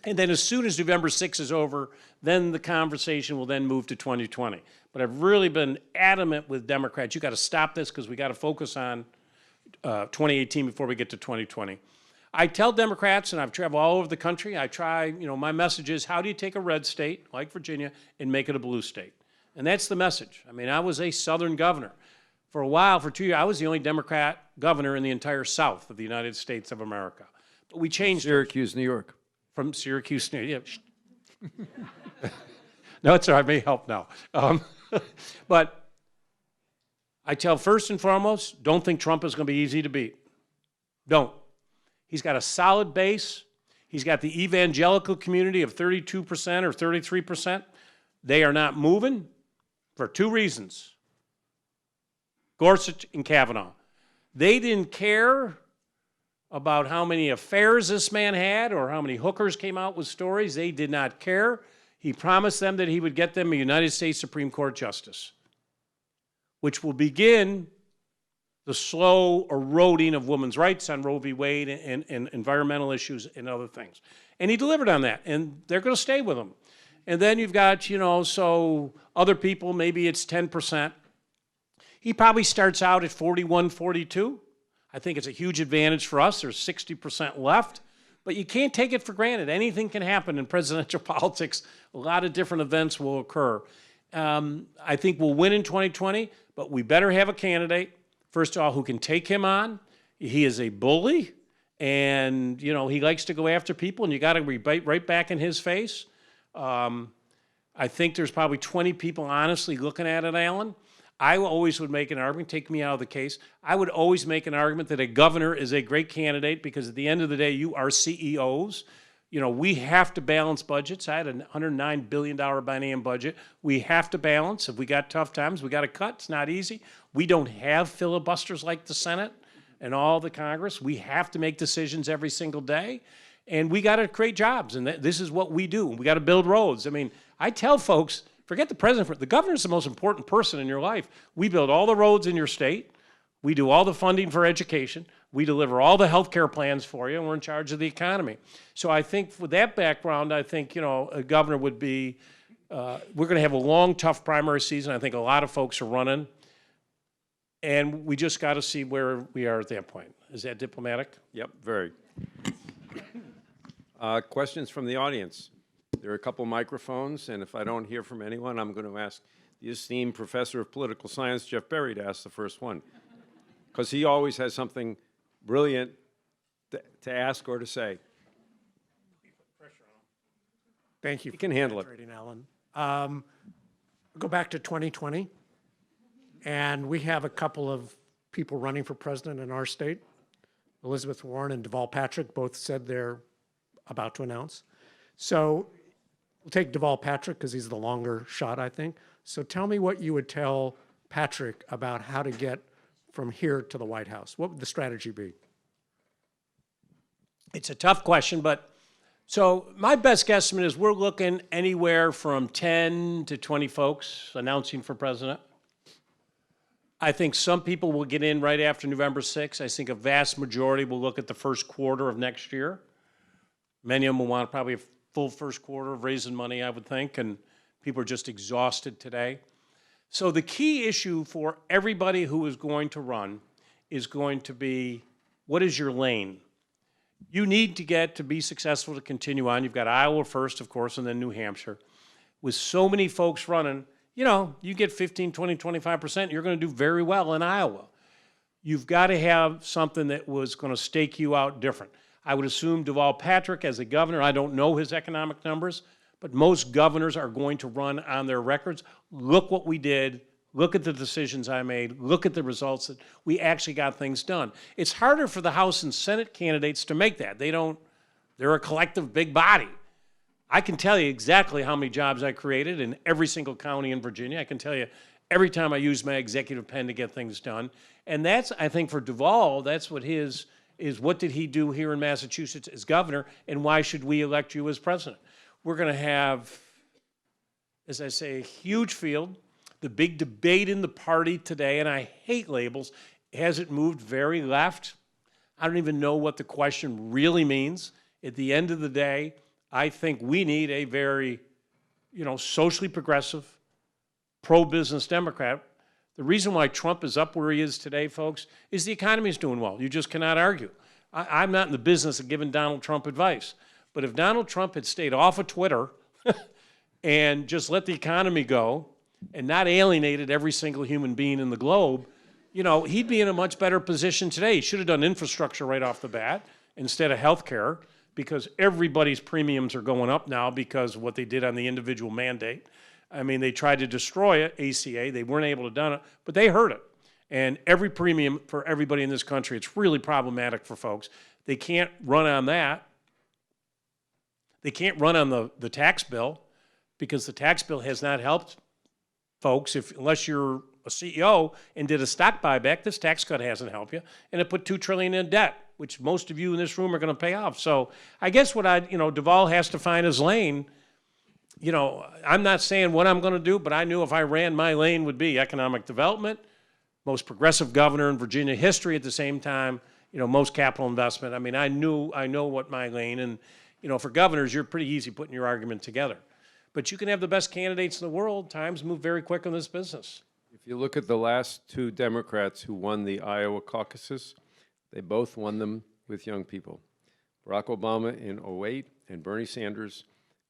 And then as soon as November 6th is over, then the conversation will then move to 2020. But I've really been adamant with Democrats, you got to stop this because we got to focus on 2018 before we get to 2020. I tell Democrats, and I've traveled all over the country, I try, my message is, how do you take a red state like Virginia and make it a blue state? And that's the message. I mean, I was a Southern governor. For a while, for 2 years, I was the only Democrat governor in the entire South of the United States of America. But we changed Syracuse, New York. from Syracuse. Yeah. No, it's all right. May help now. But I tell first and foremost, don't think Trump is going to be easy to beat. Don't. He's got a solid base. He's got the evangelical community of 32% or 33%. They are not moving for two reasons. Gorsuch and Kavanaugh. They didn't care about how many affairs this man had or how many hookers came out with stories. They did not care. He promised them that he would get them a United States Supreme Court justice, which will begin the slow eroding of women's rights on Roe v. Wade and environmental issues and other things. And he delivered on that, and they're going to stay with him. And then you've got, so other people, maybe it's 10%. He probably starts out at 41, 42. I think it's a huge advantage for us. There's 60% left. But you can't take it for granted. Anything can happen in presidential politics. A lot of different events will occur. I think we'll win in 2020, but we better have a candidate, first of all, who can take him on. He is a bully, and he likes to go after people, and you got to be right back in his face. I think there's probably 20 people honestly looking at it, Alan. I always would make an argument, take me out of the case, I would always make an argument that a governor is a great candidate because at the end of the day, you are CEOs. We have to balance budgets. I had a $109 billion biennium budget. We have to balance. If we got tough times, we got to cut. It's not easy. We don't have filibusters like the Senate and all the Congress. We have to make decisions every single day. And we got to create jobs, and this is what we do. We got to build roads. I mean, I tell folks, forget the president. The governor's the most important person in your life. We build all the roads in your state. We do all the funding for education. We deliver all the health care plans for you, and we're in charge of the economy. So I think with that background, I think, a governor would be, we're going to have a long, tough primary season. I think a lot of folks are running, and we just got to see where we are at that point. Is that diplomatic? Yep, very. Questions from the audience? There are a couple microphones, and if I don't hear from anyone, I'm going to ask the esteemed professor of political science, Jeff Berry, to ask the first one, because he always has something brilliant to ask or to say. Thank you. You can handle it. Alan. Go back to 2020, and we have a couple of people running for president in our state. Elizabeth Warren and Deval Patrick both said they're about to announce. So we'll take Deval Patrick because he's the longer shot, I think. So tell me what you would tell Patrick about how to get from here to the White House. What would the strategy be? It's a tough question, but so my best guesstimate is we're looking anywhere from 10 to 20 folks announcing for president. I think some people will get in right after November 6th. I think a vast majority will look at the first quarter of next year. Many of them will want probably a full first quarter of raising money, I would think, and people are just exhausted today. So the key issue for everybody who is going to run is going to be, what is your lane? You need to get to be successful to continue on. You've got Iowa first, of course, and then New Hampshire. With so many folks running, you get 15, 20, 25%, you're going to do very well in Iowa. You've got to have something that was going to stake you out different. I would assume Deval Patrick as a governor, I don't know his economic numbers, but most governors are going to run on their records. Look what we did. Look at the decisions I made. Look at the results that we actually got things done. It's harder for the House and Senate candidates to make that. They're a collective big body. I can tell you exactly how many jobs I created in every single county in Virginia. I can tell you every time I used my executive pen to get things done. And that's, I think for Deval, that's what is what did he do here in Massachusetts as governor, and why should we elect you as president? We're going to have, as I say, a huge field. The big debate in the party today, and I hate labels, has it moved very left? I don't even know what the question really means. At the end of the day, I think we need a very, socially progressive, pro-business Democrat. The reason why Trump is up where he is today, folks, is the economy is doing well. You just cannot argue. I'm not in the business of giving Donald Trump advice. But if Donald Trump had stayed off of Twitter and just let the economy go and not alienated every single human being in the globe, he'd be in a much better position today. He should have done infrastructure right off the bat instead of health care, because everybody's premiums are going up now because of what they did on the individual mandate. I mean, they tried to destroy it, ACA. They weren't able to do it, but they hurt it. And every premium for everybody in this country, it's really problematic for folks. They can't run on that. They can't run on the tax bill, because the tax bill has not helped folks unless you're a CEO and did a stock buyback. This tax cut hasn't helped you, and it put $2 trillion in debt, which most of you in this room are going to pay off. So I guess Deval has to find his lane. I'm not saying what I'm going to do, but I knew if I ran, my lane would be economic development, most progressive governor in Virginia history at the same time, most capital investment. I mean, I know what my lane, and, for governors, you're pretty easy putting your argument together. But you can have the best candidates in the world. Times move very quick in this business. If you look at the last two Democrats who won the Iowa caucuses, they both won them with young people. Barack Obama in 2008 and Bernie Sanders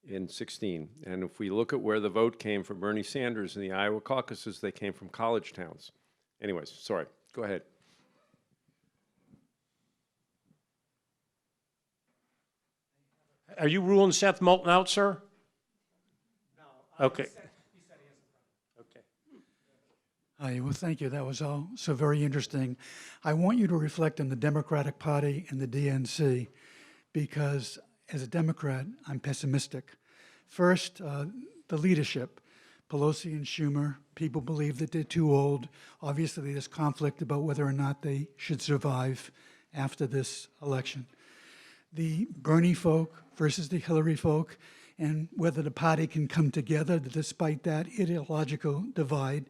in 2016. And if we look at where the vote came for Bernie Sanders in the Iowa caucuses, they came from college towns. Anyways, sorry, go ahead. Are you ruling Seth Moulton out, sir? No. Okay. Hi, well, thank you. That was all so very interesting. I want you to reflect on the Democratic Party and the DNC, because as a Democrat, I'm pessimistic. First, the leadership. Pelosi and Schumer, people believe that they're too old. Obviously, there's conflict about whether or not they should survive after this election. The Bernie folk versus the Hillary folk, and whether the party can come together despite that ideological divide.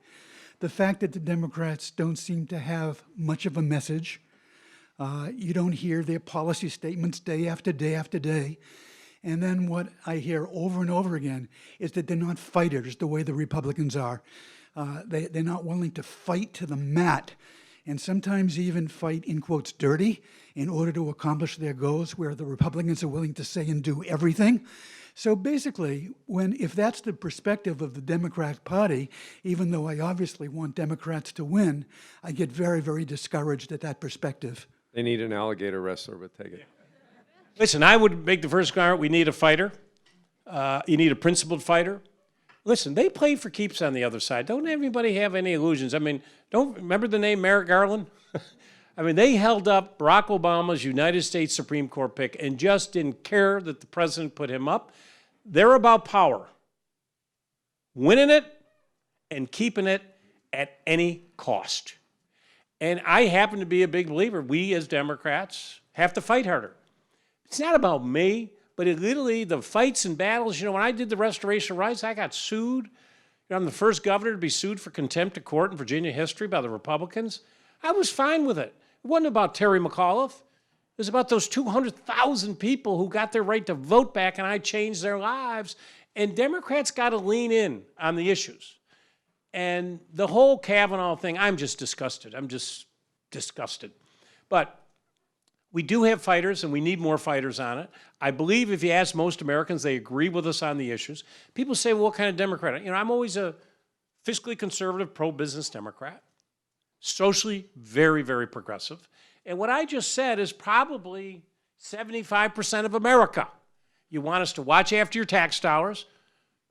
The fact that the Democrats don't seem to have much of a message. You don't hear their policy statements day after day after day. And then what I hear over and over again is that they're not fighters the way the Republicans are. They're not willing to fight to the mat, and sometimes even fight, in quotes, dirty, in order to accomplish their goals, where the Republicans are willing to say and do everything. So basically, if that's the perspective of the Democrat Party, even though I obviously want Democrats to win, I get very, very discouraged at that perspective. They need an alligator wrestler, but take it. Listen, I would make the first comment, we need a fighter. You need a principled fighter. Listen, they play for keeps on the other side. Don't everybody have any illusions? I mean, don't remember the name Merrick Garland? I mean, they held up Barack Obama's United States Supreme Court pick and just didn't care that the president put him up. They're about power. Winning it and keeping it at any cost. And I happen to be a big believer. We as Democrats have to fight harder. It's not about me, but literally the fights and battles. When I did the restoration rights, I got sued. I'm the first governor to be sued for contempt of court in Virginia history by the Republicans. I was fine with it. It wasn't about Terry McAuliffe. It was about those 200,000 people who got their right to vote back, and I changed their lives. And Democrats got to lean in on the issues. And the whole Kavanaugh thing, I'm just disgusted. I'm just disgusted. But we do have fighters, and we need more fighters on it. I believe if you ask most Americans, they agree with us on the issues. People say, well, what kind of Democrat? I'm always a fiscally conservative, pro-business Democrat. Socially, very, very progressive. And what I just said is probably 75% of America. You want us to watch after your tax dollars,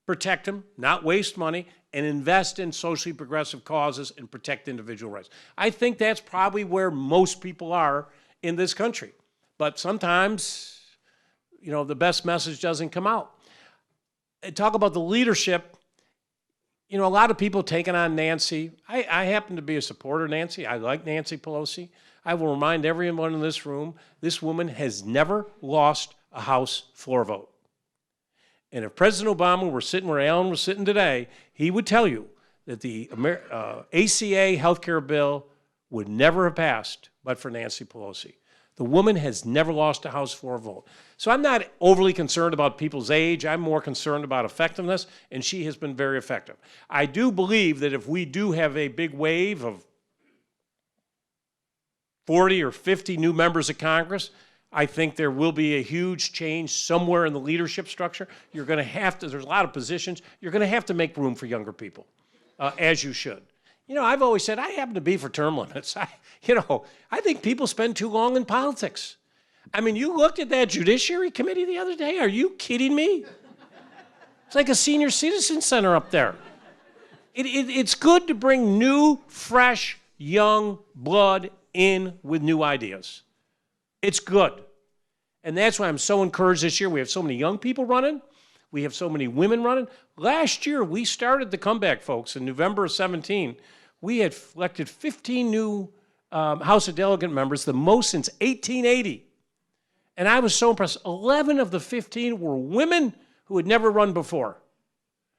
protect them, not waste money, and invest in socially progressive causes and protect individual rights. I think that's probably where most people are in this country. But sometimes, the best message doesn't come out. And talk about the leadership. A lot of people taking on Nancy. I happen to be a supporter of Nancy. I like Nancy Pelosi. I will remind everyone in this room, this woman has never lost a House floor vote. And if President Obama were sitting where Alan was sitting today, he would tell you that the ACA healthcare bill would never have passed but for Nancy Pelosi. The woman has never lost a House floor vote. So I'm not overly concerned about people's age. I'm more concerned about effectiveness, and she has been very effective. I do believe that if we do have a big wave of 40 or 50 new members of Congress, I think there will be a huge change somewhere in the leadership structure. You're going to have to, there's a lot of positions, you're going to have to make room for younger people, as you should. You know, I've always said I happen to be for term limits. I think people spend too long in politics. I mean, you looked at that Judiciary Committee the other day. Are you kidding me? It's like a senior citizen center up there. It's good to bring new, fresh, young blood in with new ideas. It's good. And that's why I'm so encouraged this year. We have so many young people running. We have so many women running. Last year, we started the comeback, folks, in November of 17. We had elected 15 new House of Delegate members, the most since 1880. And I was so impressed. 11 of the 15 were women who had never run before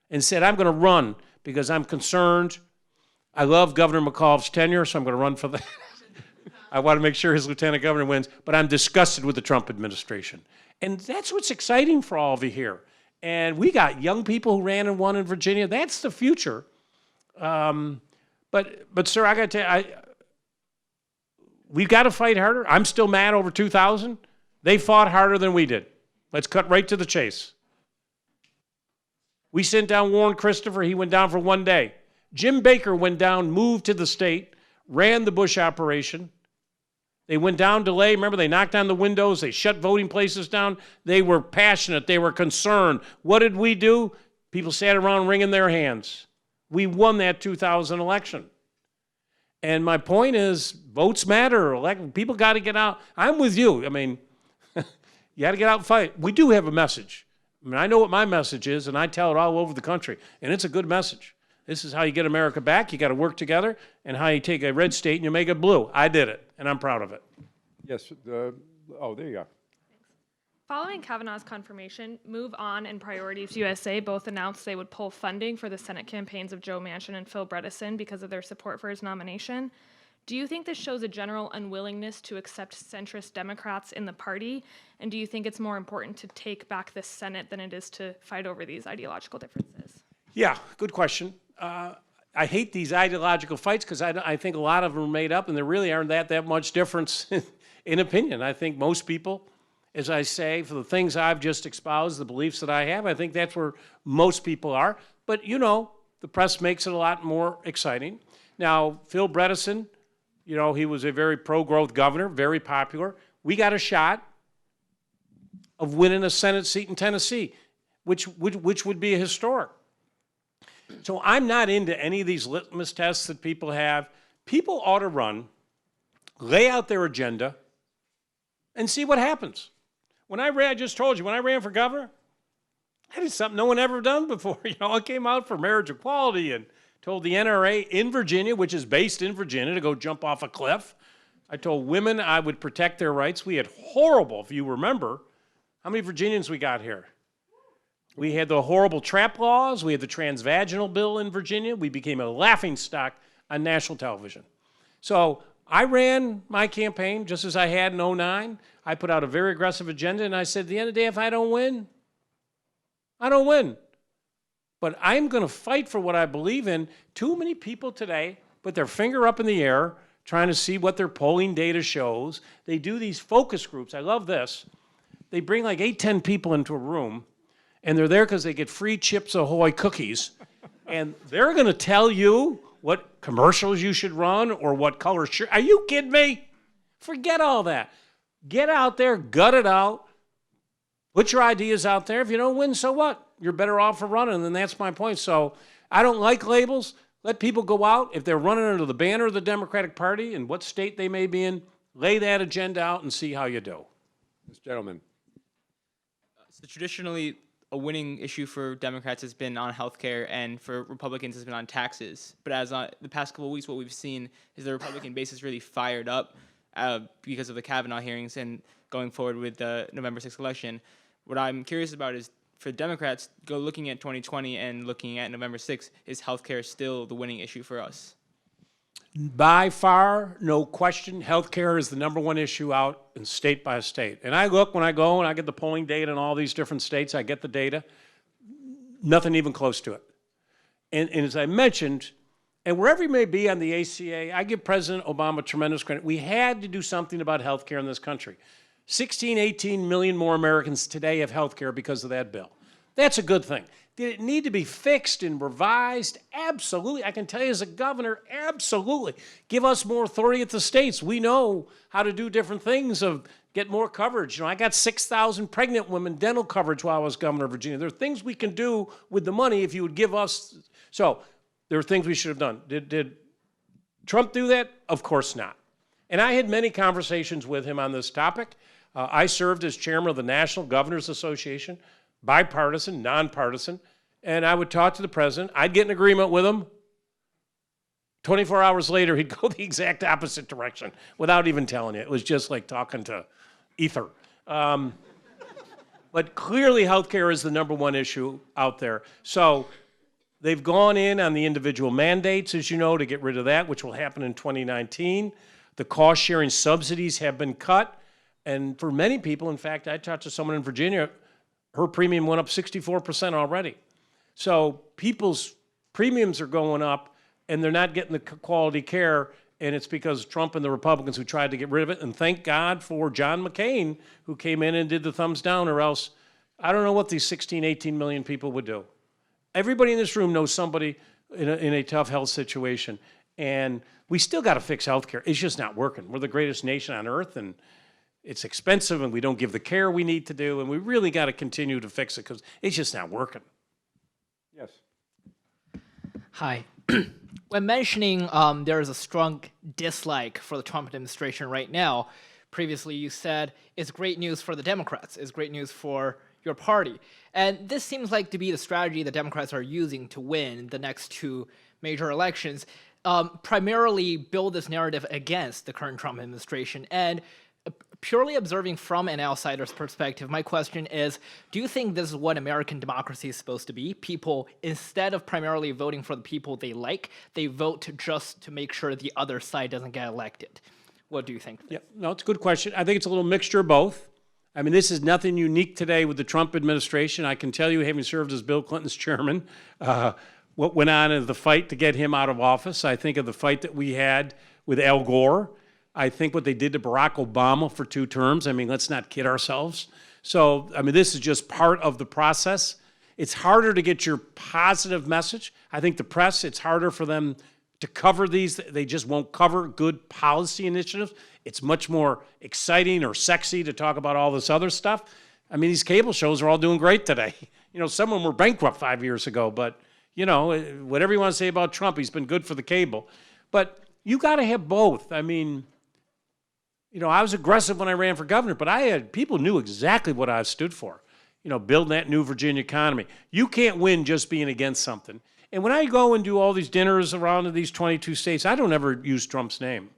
and said, I'm going to run because I'm concerned. I love Governor McAuliffe's tenure, so I'm going to run for that. I want to make sure his lieutenant governor wins, but I'm disgusted with the Trump administration. And that's what's exciting for all of you here. And we got young people who ran and won in Virginia. That's the future. But sir, I got to tell you, we've got to fight harder. I'm still mad over 2000. They fought harder than we did. Let's cut right to the chase. We sent down Warren Christopher. He went down for 1 day. Jim Baker went down, moved to the state, ran the Bush operation. They went down delay. Remember, they knocked on the windows. They shut voting places down. They were passionate. They were concerned. What did we do? People sat around wringing their hands. We won that 2000 election. And my point is, votes matter. People got to get out. I'm with you. I mean, you got to get out and fight. We do have a message. I mean, I know what my message is, and I tell it all over the country. And it's a good message. This is how you get America back. You got to work together, and how you take a red state and you make it blue. I did it, and I'm proud of it. Yes, there you go. Following Kavanaugh's confirmation, Move On and Priorities USA both announced they would pull funding for the Senate campaigns of Joe Manchin and Phil Bredesen because of their support for his nomination. Do you think this shows a general unwillingness to accept centrist Democrats in the party? And do you think it's more important to take back the Senate than it is to fight over these ideological differences? Yeah, good question. I hate these ideological fights because I think a lot of them are made up, and there really aren't that much difference in opinion. I think most people, as I say, for the things I've just espoused, the beliefs that I have, I think that's where most people are. But, you know, the press makes it a lot more exciting. Now, Phil Bredesen, you know, he was a very pro-growth governor, very popular. We got a shot of winning a Senate seat in Tennessee, which would be historic. So I'm not into any of these litmus tests that people have. People ought to run, lay out their agenda, and see what happens. When I ran, I just told you, when I ran for governor, I did something no one ever done before. You know, I came out for marriage equality and told the NRA in Virginia, which is based in Virginia, to go jump off a cliff. I told women I would protect their rights. We had horrible, if you remember, how many Virginians we got here? We had the horrible trap laws. We had the transvaginal bill in Virginia. We became a laughingstock on national television. So I ran my campaign just as I had in 2009. I put out a very aggressive agenda, and I said, at the end of the day, if I don't win, I don't win. But I'm going to fight for what I believe in. Too many people today put their finger up in the air trying to see what their polling data shows. They do these focus groups. I love this. They bring like 8, 10 people into a room, and they're there because they get free Chips Ahoy cookies. And they're going to tell you what commercials you should run or what color shirt. Are you kidding me? Forget all that. Get out there, gut it out, put your ideas out there. If you don't win, so what? You're better off for running, and that's my point. So I don't like labels. Let people go out. If they're running under the banner of the Democratic Party and what state they may be in, lay that agenda out and see how you do. This gentleman. So traditionally, a winning issue for Democrats has been on health care, and for Republicans has been on taxes. But as the past couple of weeks, what we've seen is the Republican base is really fired up because of the Kavanaugh hearings and going forward with the November 6th election. What I'm curious about is, for Democrats, looking at 2020 and looking at November 6th, is health care still the winning issue for us? By far, no question, healthcare is the number one issue out in state by state. And I look when I go and I get the polling data in all these different states, I get the data, nothing even close to it. And as I mentioned, and wherever you may be on the ACA, I give President Obama tremendous credit. We had to do something about healthcare in this country. 16, 18 million more Americans today have healthcare because of that bill. That's a good thing. Did it need to be fixed and revised? Absolutely. I can tell you as a governor, absolutely. Give us more authority at the states. We know how to do different things of get more coverage. You know, I got 6,000 pregnant women dental coverage while I was governor of Virginia. There are things we can do with the money if you would give us. So there are things we should have done. Did Trump do that? Of course not. And I had many conversations with him on this topic. I served as chairman of the National Governors Association, bipartisan, nonpartisan, and I would talk to the president. I'd get in agreement with him. 24 hours later, he'd go the exact opposite direction without even telling you. It was just like talking to ether. But clearly, healthcare is the number one issue out there. So they've gone in on the individual mandates, as you know, to get rid of that, which will happen in 2019. The cost-sharing subsidies have been cut. And for many people, in fact, I talked to someone in Virginia, her premium went up 64% already. So people's premiums are going up, and they're not getting the quality care, and it's because Trump and the Republicans who tried to get rid of it. And thank God for John McCain, who came in and did the thumbs down, or else I don't know what these 16, 18 million people would do. Everybody in this room knows somebody in a tough health situation, and we still got to fix healthcare. It's just not working. We're the greatest nation on earth, and it's expensive, and we don't give the care we need to do, and we really got to continue to fix it because it's just not working. Yes. Hi. When mentioning there is a strong dislike for the Trump administration right now, previously you said it's great news for the Democrats, it's great news for your party. And this seems like to be the strategy the Democrats are using to win the next two major elections, primarily build this narrative against the current Trump administration. And purely observing from an outsider's perspective, my question is, do you think this is what American democracy is supposed to be? People, instead of primarily voting for the people they like, they vote just to make sure the other side doesn't get elected. What do you think? Yeah, no, it's a good question. I think it's a little mixture of both. I mean, this is nothing unique today with the Trump administration. I can tell you, having served as Bill Clinton's chairman, what went on in the fight to get him out of office. I think of the fight that we had with Al Gore. I think what they did to Barack Obama for 2 terms. I mean, let's not kid ourselves. So, I mean, this is just part of the process. It's harder to get your positive message. I think the press, it's harder for them to cover these. They just won't cover good policy initiatives. It's much more exciting or sexy to talk about all this other stuff. I mean, these cable shows are all doing great today. You know, some of them were bankrupt 5 years ago, but, you know, whatever you want to say about Trump, he's been good for the cable. But you got to have both. I mean, you know, I was aggressive when I ran for governor, but people knew exactly what I stood for. You know, building that new Virginia economy. You can't win just being against something. And when I go and do all these dinners around in these 22 states, I don't ever use Trump's name.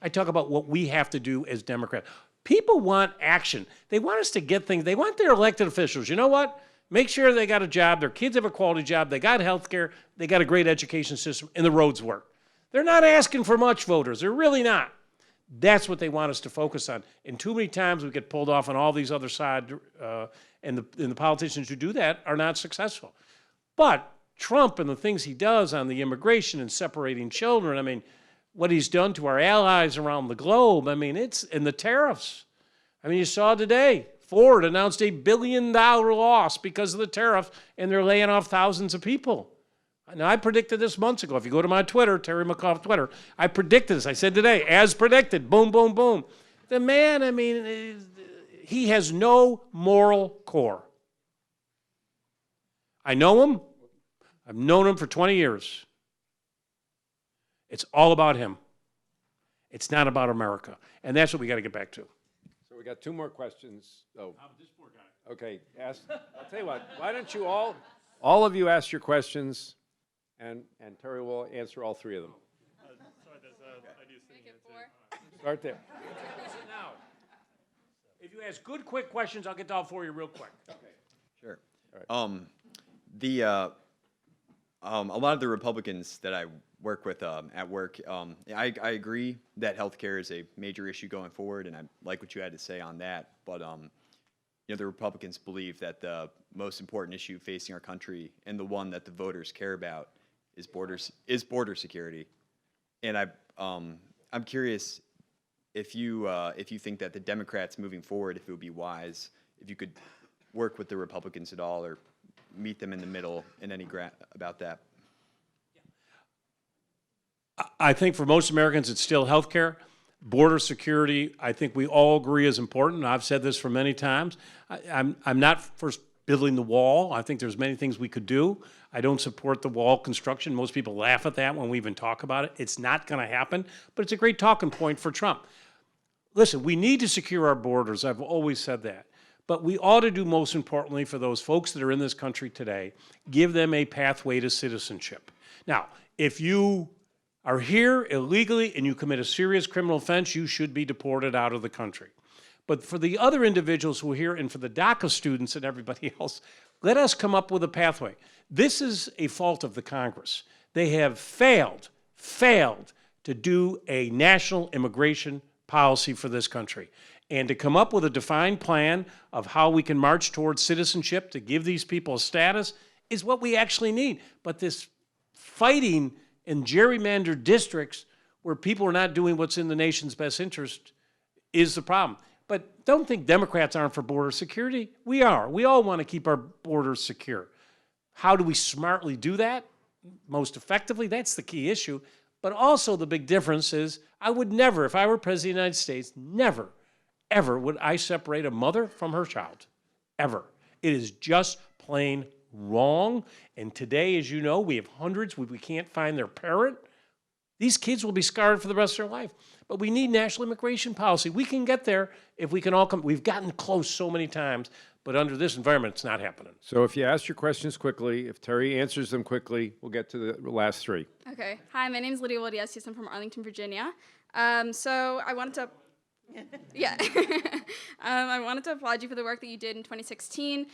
I talk about what we have to do as Democrats. People want action. They want us to get things. They want their elected officials. You know what? Make sure they got a job, their kids have a quality job, they got health care, they got a great education system, and the roads work. They're not asking for much, voters. They're really not. That's what they want us to focus on. And too many times we get pulled off on all these other sides, and the politicians who do that are not successful. But Trump and the things he does on the immigration and separating children, I mean, what he's done to our allies around the globe, I mean, and the tariffs. I mean, you saw today, Ford announced $1 billion loss because of the tariff, and they're laying off thousands of people. Now, I predicted this months ago. If you go to my Twitter, Terry McAuliffe Twitter, I predicted this. I said today, as predicted, boom, boom, boom. The man, I mean, he has no moral core. I know him. I've known him for 20 years. It's all about him. It's not about America. And that's what we got to get back to. So we got 2 more questions. Oh, this poor guy. Okay, I'll tell you what, why don't you all of you ask your questions, and Terry will answer all 3 of them. Sorry, there's I do sitting here too. Start there. Now, if you ask good, quick questions, I'll get to all 4 of you real quick. Okay. Sure. All right. A lot of the Republicans that I work with at work, I agree that healthcare is a major issue going forward, and I like what you had to say on that. But the Republicans believe that the most important issue facing our country and the one that the voters care about is border security. And I'm curious if you think that the Democrats moving forward, if it would be wise if you could work with the Republicans at all or meet them in the middle in any about that. I think for most Americans, it's still health care. Border security, I think we all agree is important. I've said this for many times. I'm not for building the wall. I think there's many things we could do. I don't support the wall construction. Most people laugh at that when we even talk about it. It's not going to happen, but it's a great talking point for Trump. Listen, we need to secure our borders. I've always said that. But we ought to do most importantly for those folks that are in this country today, give them a pathway to citizenship. Now, if you are here illegally and you commit a serious criminal offense, you should be deported out of the country. But for the other individuals who are here and for the DACA students and everybody else, let us come up with a pathway. This is a fault of the Congress. They have failed to do a national immigration policy for this country. And to come up with a defined plan of how we can march towards citizenship to give these people a status is what we actually need. But this fighting in gerrymandered districts where people are not doing what's in the nation's best interest is the problem. But don't think Democrats aren't for border security. We are. We all want to keep our borders secure. How do we smartly do that? Most effectively, that's the key issue. But also the big difference is I would never, if I were president of the United States, never, ever would I separate a mother from her child. Ever. It is just plain wrong. And today, as you know, we have hundreds we can't find their parent. These kids will be scarred for the rest of their life. But we need national immigration policy. We can get there if we can all come. We've gotten close so many times, but under this environment, it's not happening. So if you ask your questions quickly, if Terry answers them quickly, we'll get to the last three. Okay. Hi, my name is Lydia Wodiesius. I'm from Arlington, Virginia. So I wanted to, yeah, I wanted to applaud you for the work that you did in 2016.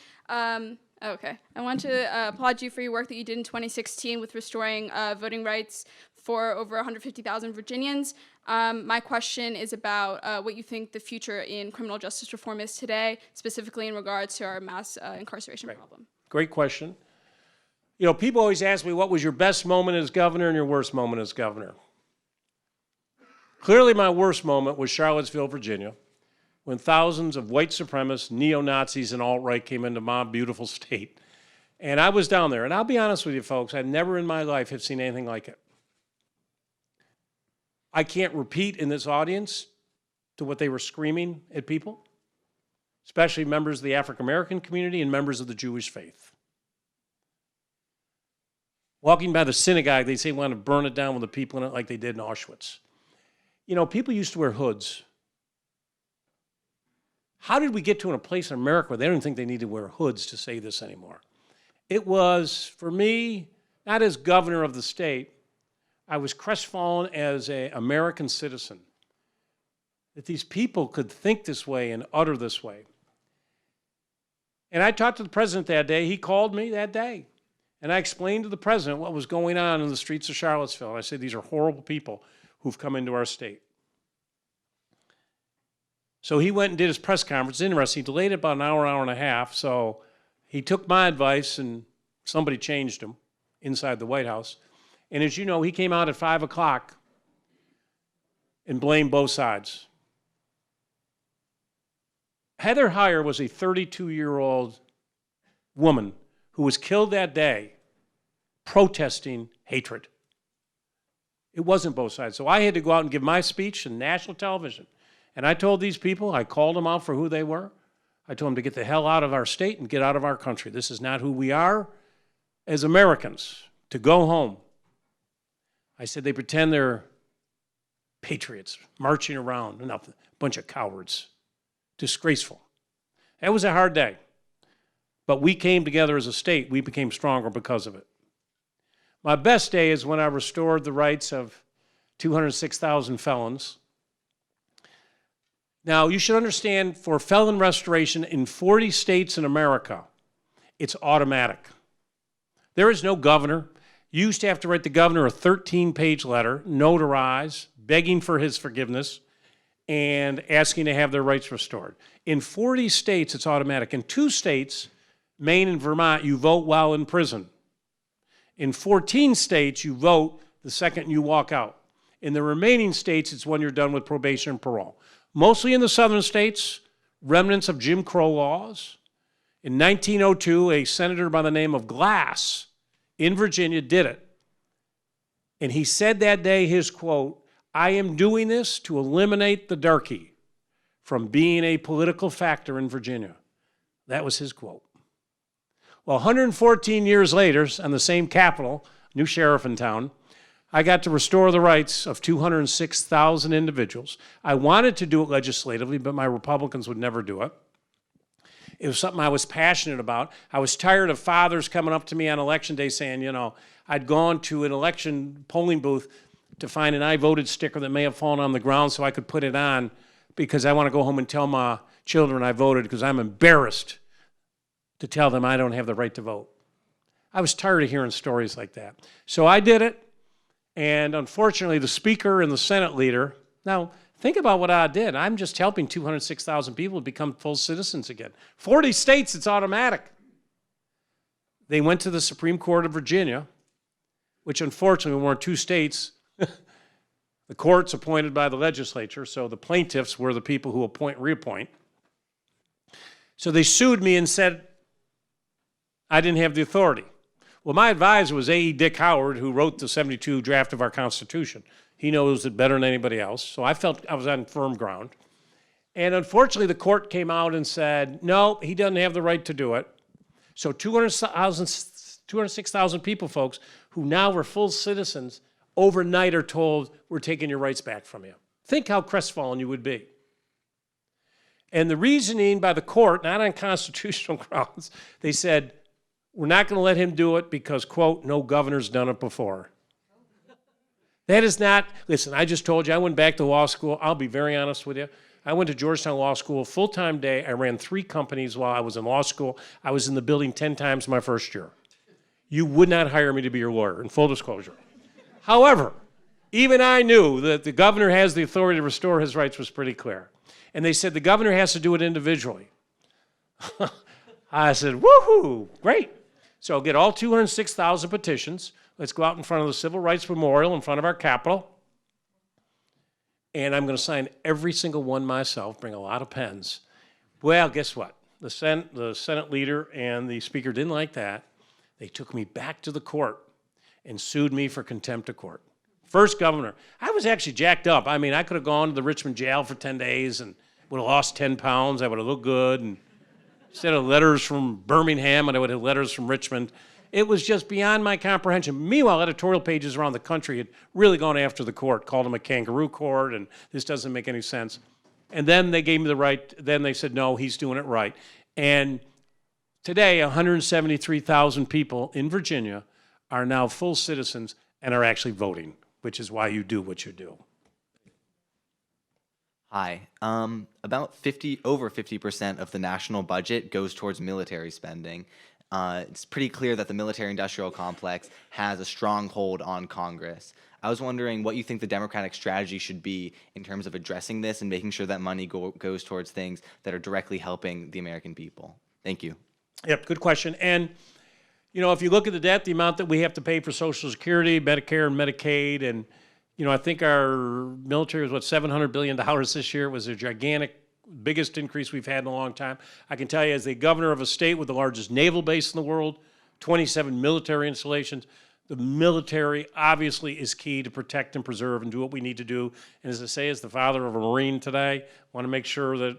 Okay. I want to applaud you for your work that you did in 2016 with restoring voting rights for over 150,000 Virginians. My question is about what you think the future in criminal justice reform is today, specifically in regards to our mass incarceration problem. Great question. You know, people always ask me, what was your best moment as governor and your worst moment as governor? Clearly, my worst moment was Charlottesville, Virginia, when thousands of white supremacists, neo-Nazis, and alt-right came into my beautiful state. And I was down there. And I'll be honest with you, folks, I never in my life have seen anything like it. I can't repeat in this audience to what they were screaming at people, especially members of the African-American community and members of the Jewish faith. Walking by the synagogue, they say, want to burn it down with the people in it like they did in Auschwitz. You know, people used to wear hoods. How did we get to a place in America where they don't think they need to wear hoods to say this anymore? It was, for me, not as governor of the state, I was crestfallen as an American citizen that these people could think this way and utter this way. And I talked to the president that day. He called me that day. And I explained to the president what was going on in the streets of Charlottesville. I said, these are horrible people who've come into our state. So he went and did his press conference. Interesting, he delayed it about an hour and a half. So he took my advice and somebody changed him inside the White House. And as you know, he came out at 5 o'clock and blamed both sides. Heather Heyer was a 32-year-old woman who was killed that day protesting hatred. It wasn't both sides. So I had to go out and give my speech on national television. And I told these people, I called them out for who they were. I told them to get the hell out of our state and get out of our country. This is not who we are as Americans, to go home. I said they pretend they're patriots marching around, a bunch of cowards. Disgraceful. That was a hard day. But we came together as a state. We became stronger because of it. My best day is when I restored the rights of 206,000 felons. Now, you should understand, for felon restoration in 40 states in America, it's automatic. There is no governor. You used to have to write the governor a 13-page letter, notarize, begging for his forgiveness, and asking to have their rights restored. In 40 states, it's automatic. In 2 states, Maine and Vermont, you vote while in prison. In 14 states, you vote the second you walk out. In the remaining states, it's when you're done with probation and parole. Mostly in the southern states, remnants of Jim Crow laws. In 1902, a senator by the name of Glass in Virginia did it. And he said that day, his quote, "I am doing this to eliminate the darky from being a political factor in Virginia." That was his quote. Well, 114 years later, on the same Capitol, new sheriff in town, I got to restore the rights of 206,000 individuals. I wanted to do it legislatively, but my Republicans would never do it. It was something I was passionate about. I was tired of fathers coming up to me on election day saying, you know, I'd gone to an election polling booth to find an I voted sticker that may have fallen on the ground so I could put it on because I want to go home and tell my children I voted because I'm embarrassed to tell them I don't have the right to vote. I was tired of hearing stories like that. So I did it. And unfortunately, the Speaker and the Senate leader, now think about what I did. I'm just helping 206,000 people become full citizens again. 40 states, it's automatic. They went to the Supreme Court of Virginia, which unfortunately weren't 2 states. The court's appointed by the legislature, so the plaintiffs were the people who appoint, reappoint. So they sued me and said I didn't have the authority. Well, my advisor was A.E. Dick Howard, who wrote the 72 draft of our Constitution. He knows it better than anybody else, so I felt I was on firm ground. And unfortunately, the court came out and said, no, he doesn't have the right to do it. So 206,000 people, folks, who now were full citizens, overnight are told, we're taking your rights back from you. Think how crestfallen you would be. And the reasoning by the court, not on constitutional grounds, they said, we're not going to let him do it because, quote, no governor's done it before. That is not, listen, I just told you, I went back to law school. I'll be very honest with you. I went to Georgetown Law School, full-time day. I ran 3 companies while I was in law school. I was in the building 10 times my first year. You would not hire me to be your lawyer, in full disclosure. However, even I knew that the governor has the authority to restore his rights was pretty clear. And they said the governor has to do it individually. I said, woohoo, great. So I'll get all 206,000 petitions. Let's go out in front of the Civil Rights Memorial in front of our Capitol. And I'm going to sign every single one myself, bring a lot of pens. Well, guess what? The Senate leader and the Speaker didn't like that. They took me back to the court and sued me for contempt of court. First governor. I was actually jacked up. I mean, I could have gone to the Richmond jail for 10 days and would have lost 10 pounds. I would have looked good. And instead of letters from Birmingham, and I would have letters from Richmond. It was just beyond my comprehension. Meanwhile, editorial pages around the country had really gone after the court, called them a kangaroo court, and this doesn't make any sense. And then they gave me the right, then they said, no, he's doing it right. And today, 173,000 people in Virginia are now full citizens and are actually voting, which is why you do what you do. Hi. About over 50% of the national budget goes towards military spending. It's pretty clear that the military-industrial complex has a strong hold on Congress. I was wondering what you think the Democratic strategy should be in terms of addressing this and making sure that money goes towards things that are directly helping the American people. Thank you. Yep, good question. And, you know, if you look at the debt, the amount that we have to pay for Social Security, Medicare, and Medicaid, and, you know, I think our military was, $700 billion this year. It was a gigantic, biggest increase we've had in a long time. I can tell you, as the governor of a state with the largest naval base in the world, 27 military installations, the military obviously is key to protect and preserve and do what we need to do. And as I say, as the father of a Marine today, I want to make sure that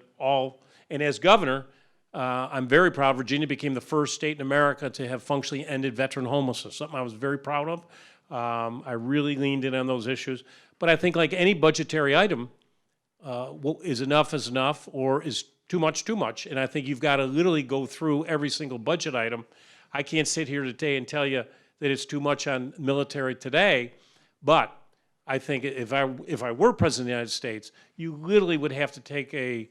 and as governor, I'm very proud Virginia became the first state in America to have functionally ended veteran homelessness, something I was very proud of. I really leaned in on those issues. But I think like any budgetary item, is enough or is too much. And I think you've got to literally go through every single budget item. I can't sit here today and tell you that it's too much on military today, but I think if I were president of the United States, you literally would have to take a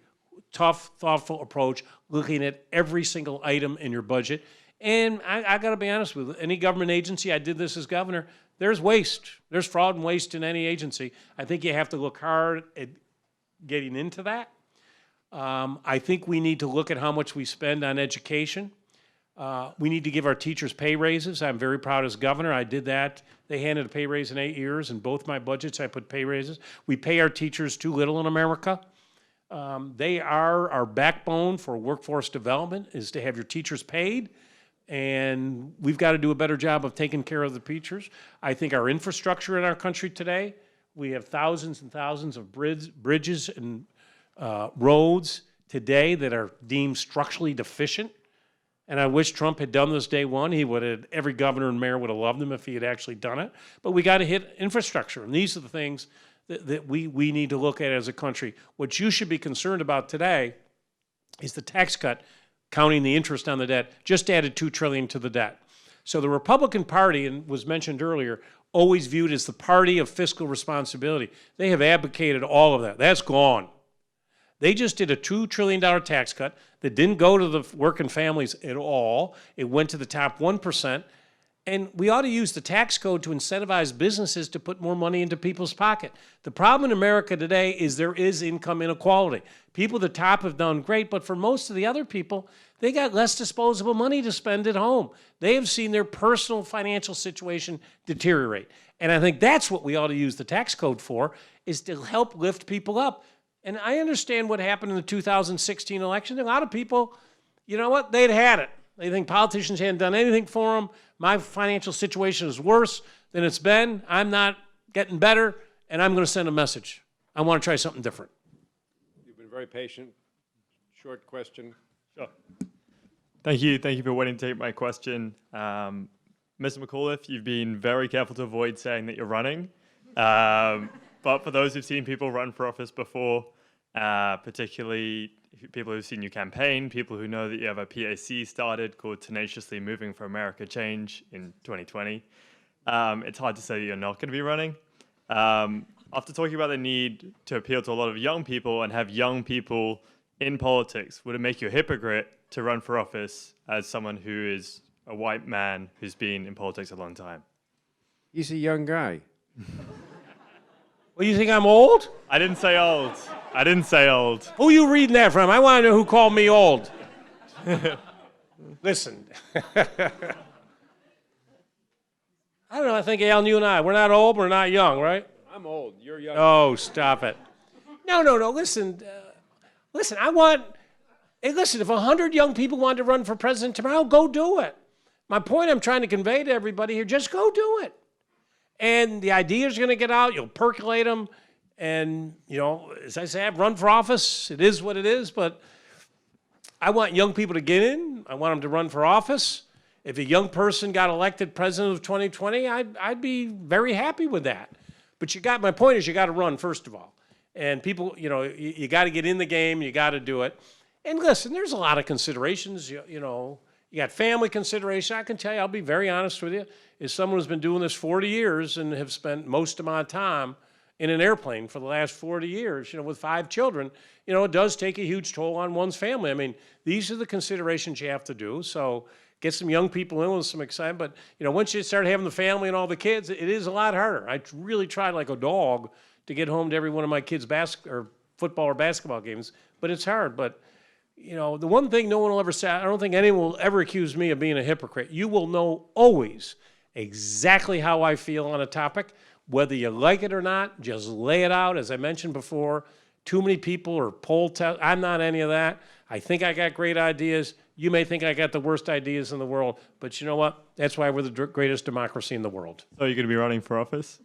tough, thoughtful approach looking at every single item in your budget And I got to be honest with you, any government agency, I did this as governor, there's waste. There's fraud and waste in any agency. I think you have to look hard at getting into that. I think we need to look at how much we spend on education. We need to give our teachers pay raises. I'm very proud as governor. I did that. They handed a pay raise in 8 years. In both my budgets, I put pay raises. We pay our teachers too little in America. They are our backbone for workforce development, is to have your teachers paid. And we've got to do a better job of taking care of the teachers. I think our infrastructure in our country today, we have thousands and thousands of bridges and roads today that are deemed structurally deficient. And I wish Trump had done this day one. Every governor and mayor would have loved him if he had actually done it. But we got to hit infrastructure. And these are the things that we need to look at as a country. What you should be concerned about today is the tax cut, counting the interest on the debt, just added $2 trillion to the debt. So the Republican Party, and was mentioned earlier, always viewed as the party of fiscal responsibility. They have advocated all of that. That's gone. They just did a $2 trillion tax cut that didn't go to the working families at all. It went to the top 1%. And we ought to use the tax code to incentivize businesses to put more money into people's pocket. The problem in America today is there is income inequality. People at the top have done great, but for most of the other people, they got less disposable money to spend at home. They have seen their personal financial situation deteriorate. And I think that's what we ought to use the tax code for, is to help lift people up. And I understand what happened in the 2016 election. A lot of people, you know what, they'd had it. They think politicians hadn't done anything for them. My financial situation is worse than it's been. I'm not getting better, and I'm going to send a message. I want to try something different. You've been very patient. Short question. Sure. Thank you. Thank you for waiting to take my question. Mr. McAuliffe, you've been very careful to avoid saying that you're running. But for those who've seen people run for office before, particularly people who've seen you campaign, people who know that you have a PAC started called Tenaciously Moving for America Change in 2020, it's hard to say that you're not going to be running. After talking about the need to appeal to a lot of young people and have young people in politics, would it make you a hypocrite to run for office as someone who is a white man who's been in politics a long time? He's a young guy. Well, you think I'm old? I didn't say old. I didn't say old. Who are you reading that from? I want to know who called me old. Listen. I don't know. I think, Al, you and I, we're not old, we're not young, right? I'm old. You're young. Oh, stop it. No. Listen, listen, if 100 young people wanted to run for president tomorrow, go do it. My point I'm trying to convey to everybody here, just go do it. And the ideas are going to get out. You'll percolate them. And, as I say, I've run for office. It is what it is. But I want young people to get in. I want them to run for office. If a young person got elected president of 2020, I'd be very happy with that. But my point is you got to run, first of all. And people, you got to get in the game. You got to do it. And listen, there's a lot of considerations. You got family consideration. I can tell you, I'll be very honest with you, as someone who's been doing this 40 years and have spent most of my time in an airplane for the last 40 years, with 5 children, it does take a huge toll on one's family. I mean, these are the considerations you have to do. So get some young people in with some excitement. But, once you start having the family and all the kids, it is a lot harder. I really tried like a dog to get home to every one of my kids' football or basketball games, but it's hard. But the one thing no one will ever say, I don't think anyone will ever accuse me of being a hypocrite. You will know always exactly how I feel on a topic, whether you like it or not. Just lay it out. As I mentioned before, too many people are poll test. I'm not any of that. I think I got great ideas. You may think I got the worst ideas in the world, but you know what? That's why we're the greatest democracy in the world. So you're going to be running for office?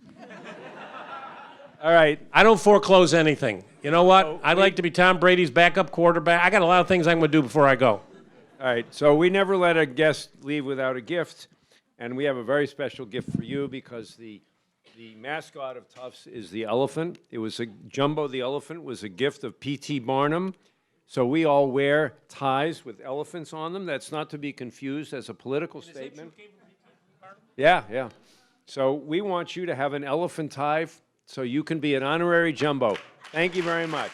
All right. I don't foreclose anything. You know what? I'd like to be Tom Brady's backup quarterback. I got a lot of things I'm going to do before I go. All right. So we never let a guest leave without a gift. And we have a very special gift for you because the mascot of Tufts is the elephant. It was Jumbo the elephant was a gift of P.T. Barnum. So we all wear ties with elephants on them. That's not to be confused as a political statement. Yeah. So we want you to have an elephant tie so you can be an honorary Jumbo. Thank you very much.